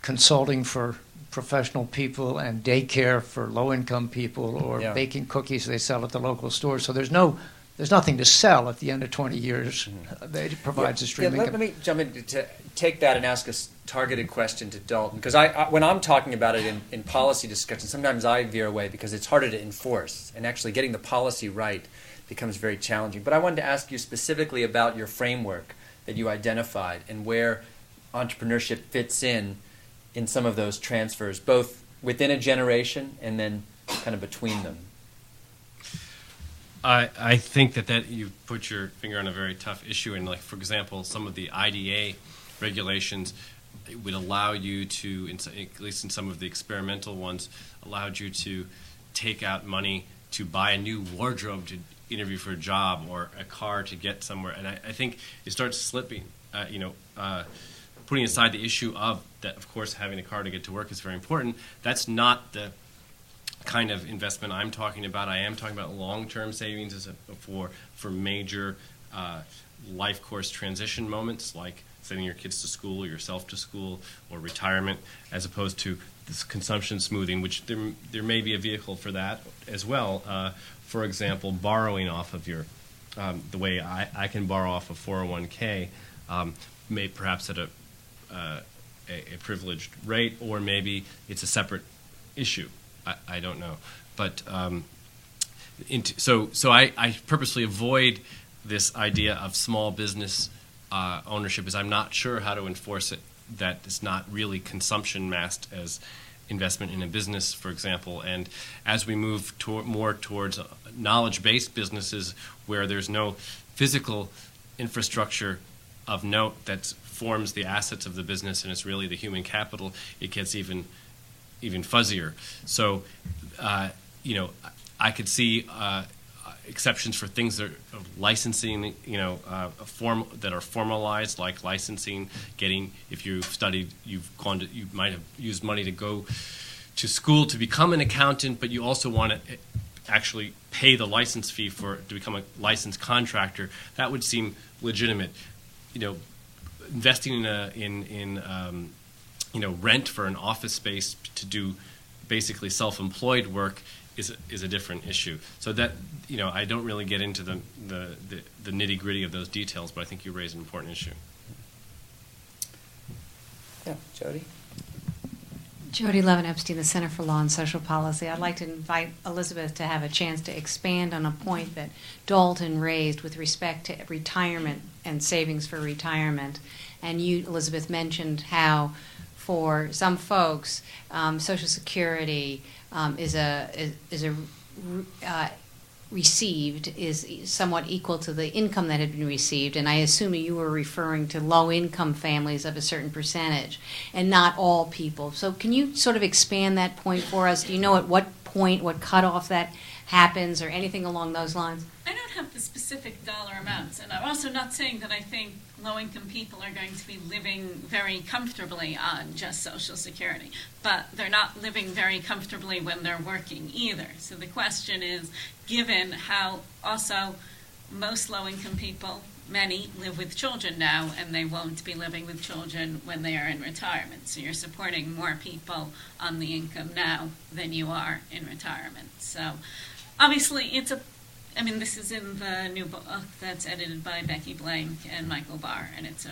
consulting for professional people and daycare for low-income people, or baking cookies they sell at the local store. So there's nothing to sell at the end of 20 years. It provides a stream income. Let me jump in to take that and ask a targeted question to Dalton, because when I'm talking about it in policy discussion, sometimes I veer away because it's harder to enforce, and actually getting the policy right becomes very challenging. But I wanted to ask you specifically about your framework that you identified and where entrepreneurship fits in some of those transfers, both within a generation and then kind of between them. I think that you put your finger on a very tough issue. And, like, for example, some of the IDA regulations would allow you to, at least in some of the experimental ones, allowed you to take out money to buy a new wardrobe to interview for a job, or a car to get somewhere. And I think it starts slipping, putting aside the issue of that, of course, having a car to get to work is very important. That's not the kind of investment I'm talking about. I am talking about long-term savings for major life course transition moments, like sending your kids to school or yourself to school, or retirement, as opposed to this consumption smoothing, which there may be a vehicle for that as well. For example, borrowing off of your, the way I can borrow off a 401k, may perhaps at a privileged rate, or maybe it's a separate issue. I don't know, but so I purposely avoid this idea of small business ownership, as I'm not sure how to enforce it. That is not really consumption masked as investment in a business, for example. And as we move more towards knowledge-based businesses where there's no physical infrastructure of note that forms the assets of the business, and it's really the human capital, it gets even fuzzier. So, I could see exceptions for things that are licensing, that are formalized, like licensing, if you've studied, you might have used money to go to school to become an accountant, but you also want to actually pay the license fee to become a licensed contractor. That would seem legitimate. Investing in rent for an office space to do basically self-employed work is a different issue. So that, I don't really get into the nitty-gritty of those details, but I think you raise an important issue. Yeah, Jody? Jody Levin-Epstein, the Center for Law and Social Policy. I'd like to invite Elizabeth to have a chance to expand on a point that Dalton raised with respect to retirement and savings for retirement. And you, Elizabeth, mentioned how for some folks, Social Security received is somewhat equal to the income that had been received, and I assume you were referring to low-income families of a certain percentage, and not all people. So can you sort of expand that point for us? Do you know at what point, what cutoff that happens, or anything along those lines? I don't have the specific dollar amounts, and I'm also not saying that I think low-income people are going to be living very comfortably on just Social Security, but they're not living very comfortably when they're working either. So the question is, given how also most low-income people, many live with children now, and they won't be living with children when they are in retirement. So you're supporting more people on the income now than you are in retirement. So obviously this is in the new book that's edited by Becky Blank and Michael Barr, and it's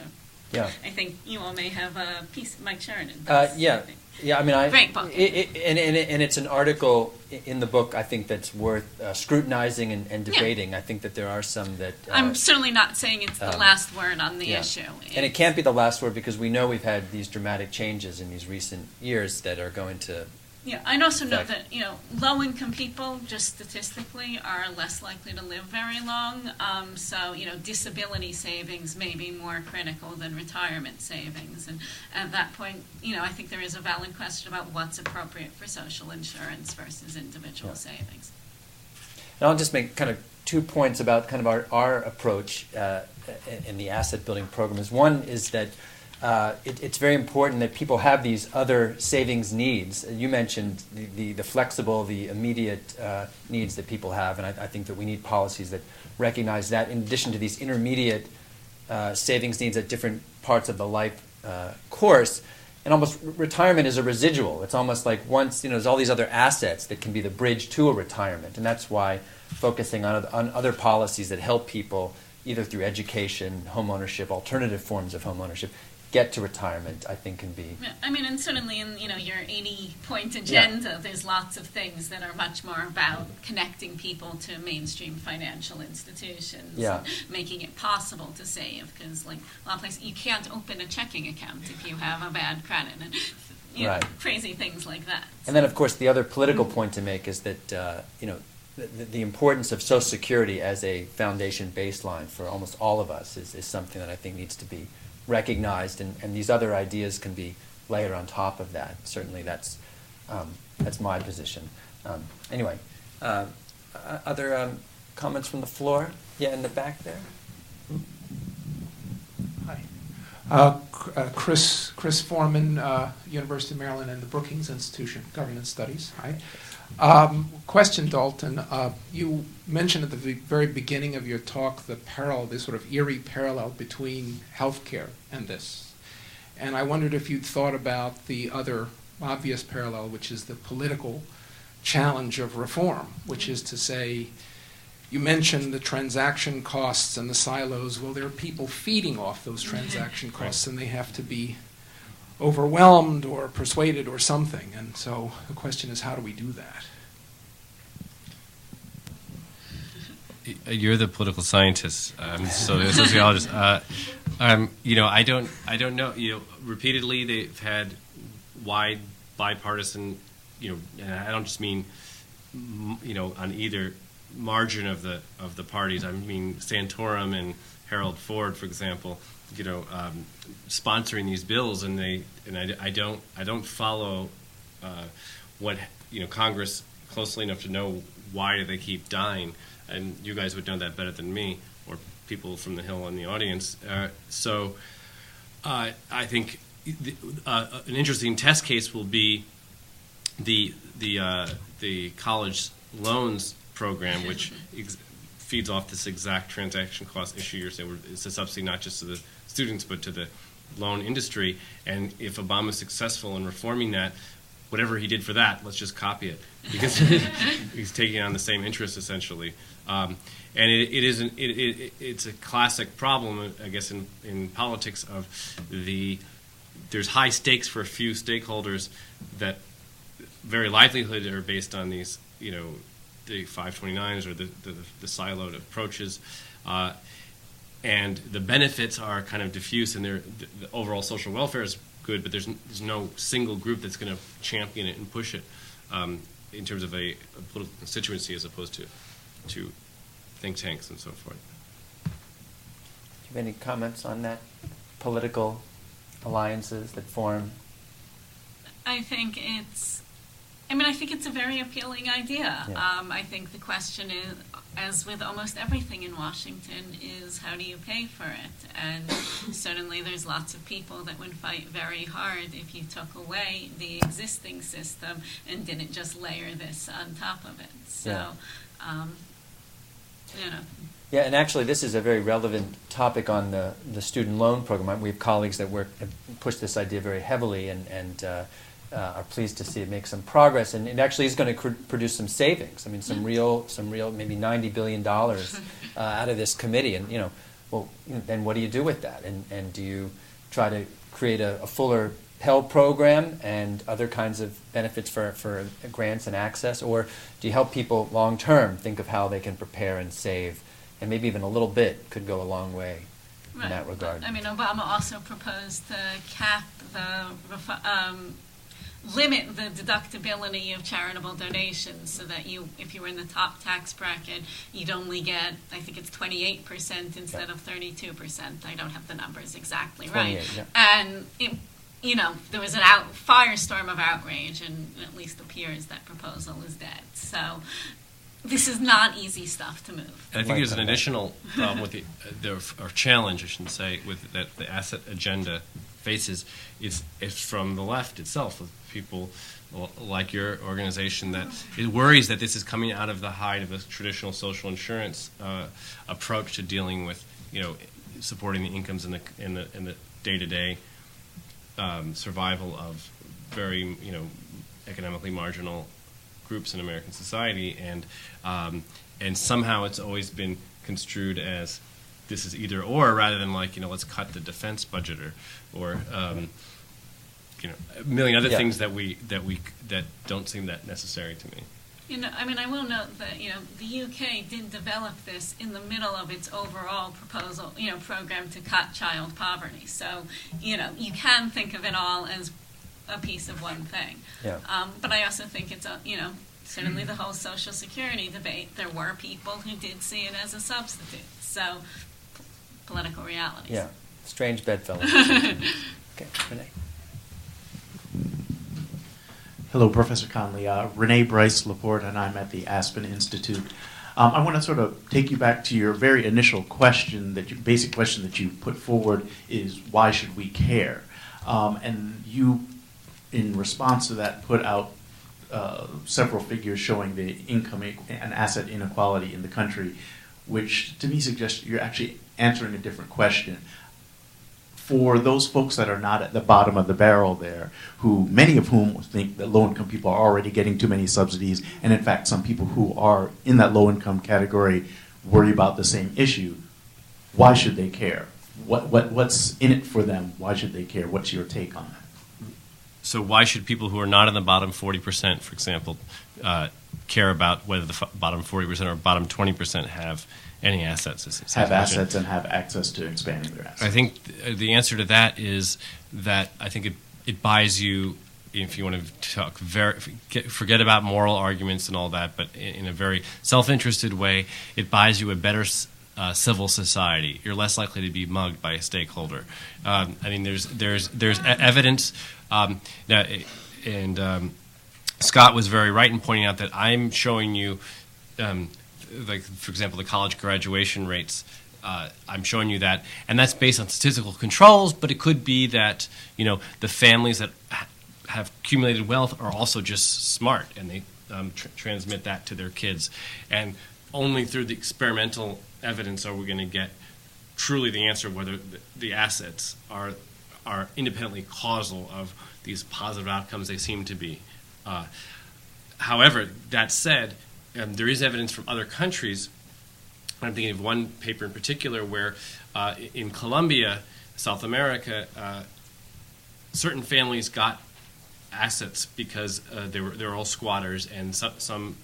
I think you all may have a piece, Mike Sheridan. Great book. And it's an article in the book, I think, that's worth scrutinizing and debating. Yeah. I think that there are some that... I'm certainly not saying it's the last word on the issue. And it can't be the last word, because we know we've had these dramatic changes in these recent years that are going to... Yeah, I'd also note that, low-income people, just statistically, are less likely to live very long. So, disability savings may be more critical than retirement savings. And at that point, I think there is a valid question about what's appropriate for social insurance versus individual savings. And I'll just make kind of 2 points about kind of our approach in the asset building program. One is that it's very important that people have these other savings needs. You mentioned the flexible, the immediate needs that people have, and I think that we need policies that recognize that in addition to these intermediate savings needs at different parts of the life course. And almost retirement is a residual. It's almost like once, there's all these other assets that can be the bridge to a retirement. And that's why focusing on other policies that help people, either through education, home ownership, alternative forms of home ownership, get to retirement, I think can be. Yeah, I mean, and certainly in your 80-point agenda, there's lots of things that are much more about connecting people to mainstream financial institutions, and making it possible to save. Because like a lot of places, you can't open a checking account if you have a bad credit, and crazy things like that. And then, of course, the other political point to make is that the importance of Social Security as a foundation baseline for almost all of us is something that I think needs to be recognized, and these other ideas can be layered on top of that. Certainly, that's my position. Anyway, other comments from the floor? Yeah, in the back there. Hi, Chris Foreman, University of Maryland, and the Brookings Institution, Governance Studies. Hi. Question, Dalton. You mentioned at the very beginning of your talk the sort of eerie parallel between healthcare and this. And I wondered if you'd thought about the other obvious parallel, which is the political challenge of reform, which is to say, you mentioned the transaction costs and the silos. Well, there are people feeding off those transaction costs, and they have to be overwhelmed or persuaded or something. And so the question is, how do we do that? You're the political scientist, so the sociologist. I don't know. Repeatedly they've had wide bipartisan. And I don't just mean, on either margin of the parties. I mean Santorum and Harold Ford, for example. Sponsoring these bills, and I don't follow what Congress closely enough to know why do they keep dying, and you guys would know that better than me, or people from the Hill in the audience. So I think an interesting test case will be the college loans program, which feeds off this exact transaction cost issue you're saying. It's a subsidy not just to the students but to the loan industry. And if Obama's successful in reforming that, whatever he did for that, let's just copy it, because he's taking on the same interest essentially. And it's a classic problem, I guess, in politics of there's high stakes for a few stakeholders that very likelihood are based on these, the 529s or the siloed approaches, and the benefits are kind of diffuse, and the overall social welfare is good, but there's no single group that's going to champion it and push it in terms of a political constituency as opposed to think tanks and so forth. Do you have any comments on that? Political alliances that form? I think it's a very appealing idea. Yeah. I think the question is, as with almost everything in Washington, is how do you pay for it? And certainly there's lots of people that would fight very hard if you took away the existing system and didn't just layer this on top of it. So, Yeah, and actually this is a very relevant topic on the student loan program. We have colleagues that have pushed this idea very heavily and are pleased to see it make some progress, and it actually is going to produce some savings. I mean, some real, maybe $90 billion out of this committee, and then what do you do with that? And do you try to create a fuller Pell program and other kinds of benefits for grants and access, or do you help people long term think of how they can prepare and save, and maybe even a little bit could go a long way in that regard? I mean, Obama also proposed to cap limit the deductibility of charitable donations so that if you were in the top tax bracket, you'd only get, I think it's 28% instead of 32%. I don't have the numbers exactly right. Yeah. And there was a firestorm of outrage, and it at least appears that proposal is dead. So this is not easy stuff to move. And I think there's an additional problem with or challenge, I should say, with that the asset agenda faces is from the left itself, with people like your organization, that it worries that this is coming out of the height of a traditional social insurance approach to dealing with, supporting the incomes in the day-to-day survival of very, economically marginal groups in American society, and somehow it's always been construed as this is either or, rather than like, let's cut the defense budget or a million other things that don't seem that necessary to me. I will note that, the UK did develop this in the middle of its overall proposal, program to cut child poverty. So, you can think of it all as a piece of one thing. Yeah. But I also think it's, certainly the whole Social Security debate, there were people who did see it as a substitute. So, political realities. Yeah. Strange bedfellows. Okay, Renee. Hello, Professor Conley. Renee Bryce Laporte, and I'm at the Aspen Institute. I want to sort of take you back to your very initial question, basic question that you put forward is, why should we care? And you, in response to that, put out several figures showing the income and asset inequality in the country, which to me suggests you're actually answering a different question. For those folks that are not at the bottom of the barrel there, many of whom think that low-income people are already getting too many subsidies, and in fact some people who are in that low-income category worry about the same issue, why should they care? What's in it for them? Why should they care? What's your take on that? So why should people who are not in the bottom 40%, for example, care about whether the bottom 40% or bottom 20% have any assets? Have assets and have access to expanding their assets. I think the answer to that is that I think it buys you, if you want to talk forget about moral arguments and all that, but in a very self-interested way, it buys you a better civil society. You're less likely to be mugged by a stakeholder. There's evidence now, and Scott was very right in pointing out that I'm showing you. Like, for example, the college graduation rates, I'm showing you that, and that's based on statistical controls, but it could be that, the families that have accumulated wealth are also just smart, and they transmit that to their kids. And only through the experimental evidence are we going to get truly the answer whether the assets are independently causal of these positive outcomes they seem to be. However, that said, there is evidence from other countries. I'm thinking of one paper in particular where in Colombia, South America, certain families got assets because they were all squatters, and some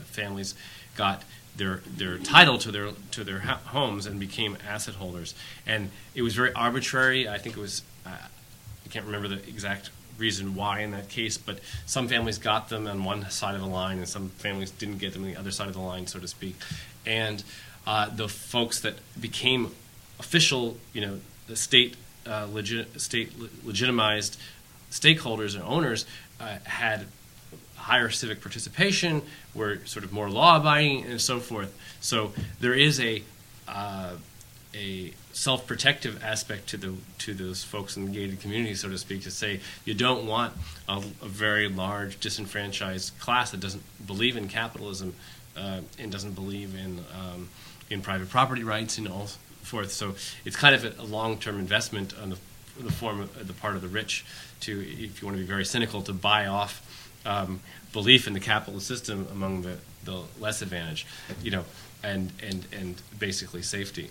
families got their title to their homes and became asset holders. And it was very arbitrary. I think it was I can't remember the exact reason why in that case, but some families got them on one side of the line and some families didn't get them on the other side of the line, so to speak. And the folks that became official, the state legitimized stakeholders and owners had higher civic participation, were sort of more law-abiding, and so forth. So there is a self-protective aspect to those folks in the gated community, so to speak, to say you don't want a very large disenfranchised class that doesn't believe in capitalism and doesn't believe in private property rights and all forth. So it's kind of a long-term investment on the form of the part of the rich to, if you want to be very cynical, to buy off belief in the capitalist system among the less advantaged, and basically safety.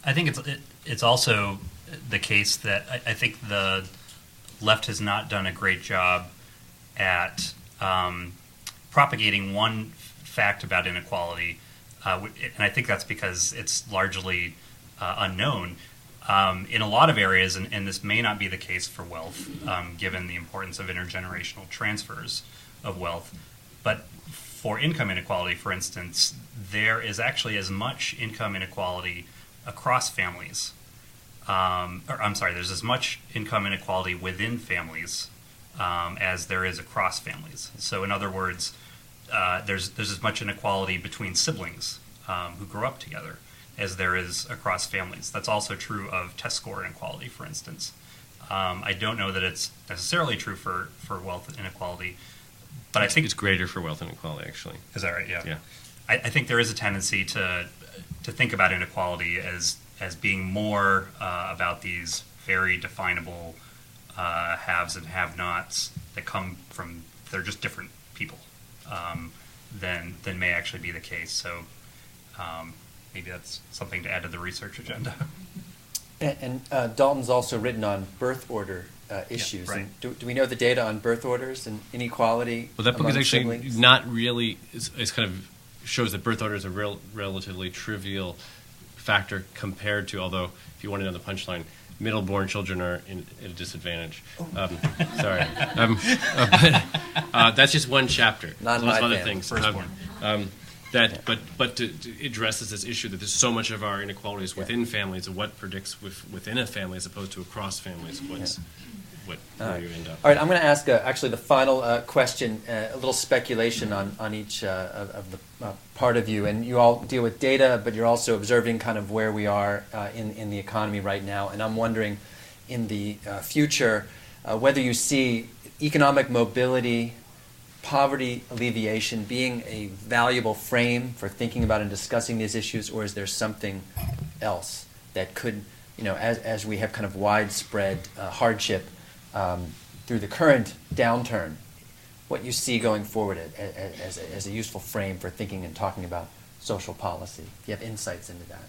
I think it's also the case that I think the left has not done a great job at propagating one fact about inequality, and I think that's because it's largely unknown. In a lot of areas, and this may not be the case for wealth, given the importance of intergenerational transfers of wealth, but for income inequality, for instance, there is actually as much income inequality across families. There's as much income inequality within families as there is across families. So in other words, there's as much inequality between siblings who grow up together as there is across families. That's also true of test score inequality, for instance. I don't know that it's necessarily true for wealth inequality, but I think it's greater for wealth inequality, actually. Is that right? Yeah. Yeah. I think there is a tendency to think about inequality as being more about these very definable haves and have-nots that come from, they're just different people than may actually be the case. So maybe that's something to add to the research agenda. And Dalton's also written on birth order issues. Yeah, right. And do we know the data on birth orders and inequality? Well, that book is among actually siblings? not really. It's kind of shows that birth order is a relatively trivial factor compared to. Although, if you want to know the punchline, middle-born children are at a disadvantage. Sorry, but that's just one chapter. Not There's lots of my other family, things. firstborn. But it addresses this issue that there's so much of our inequalities within families of what predicts within a family as opposed to across families. Where you end up. All right, I'm going to ask actually the final question, a little speculation on each of the part of you. And you all deal with data, but you're also observing kind of where we are in the economy right now. And I'm wondering in the future whether you see economic mobility, poverty alleviation being a valuable frame for thinking about and discussing these issues, or is there something else that could, as we have kind of widespread hardship through the current downturn, what you see going forward as a useful frame for thinking and talking about social policy? Do you have insights into that?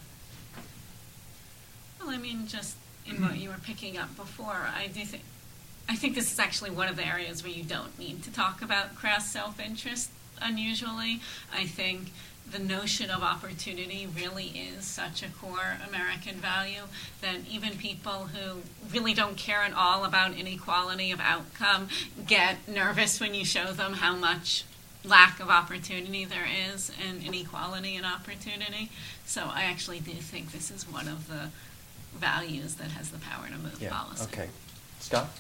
Well, I mean, just in what you were picking up before, I think this is actually one of the areas where you don't need to talk about crass self-interest unusually. I think the notion of opportunity really is such a core American value that even people who really don't care at all about inequality of outcome get nervous when you show them how much lack of opportunity there is in inequality and opportunity. So I actually do think this is one of the values that has the power to move policy. Okay. Scott?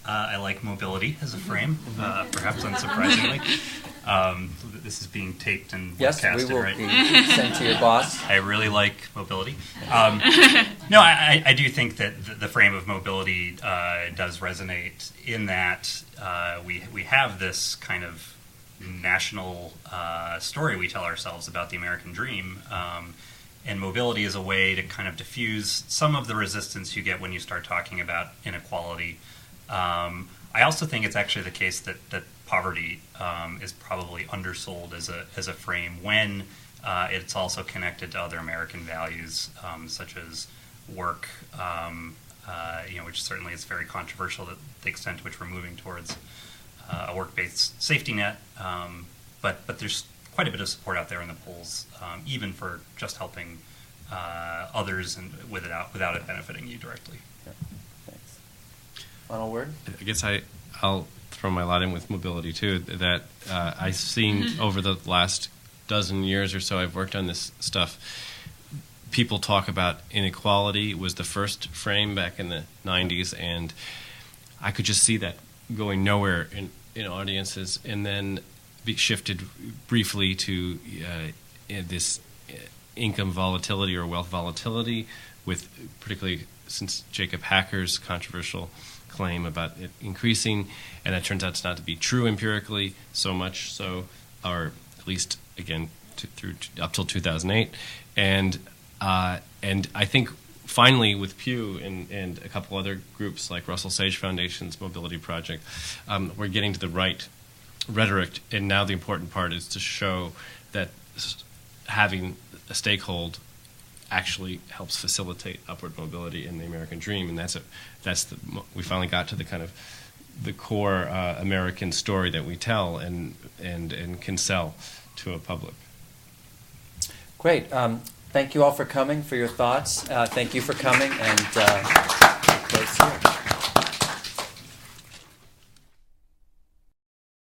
I like mobility as a frame, perhaps unsurprisingly. This is being taped and Yes, webcasted, we will right? be sent to your boss. I really like mobility. No, I do think that the frame of mobility does resonate in that we have this kind of national story we tell ourselves about the American dream. And mobility is a way to kind of diffuse some of the resistance you get when you start talking about inequality. I also think it's actually the case that poverty is probably undersold as a frame when it's also connected to other American values such as work, which certainly is very controversial to the extent to which we're moving towards a work-based safety net. But there's quite a bit of support out there in the polls, even for just helping others and without it benefiting you directly. Yeah. Thanks. Final word? I guess I'll throw my lot in with mobility too. That I've seen over the last dozen years or so I've worked on this stuff. People talk about inequality was the first frame back in the 90s, and I could just see that going nowhere in audiences, and then be shifted briefly to this income volatility or wealth volatility, with particularly since Jacob Hacker's controversial claim about it increasing, and that turns out to not to be true empirically so much so, or at least again up till 2008, and I think finally with Pew and a couple other groups like Russell Sage Foundation's Mobility Project, we're getting to the right rhetoric, and now the important part is to show that having a stakehold actually helps facilitate upward mobility in the American dream, and we finally got to the kind of the core American story that we tell and can sell to a public. Great. Thank you all for coming, for your thoughts. Thank you for coming, and close here.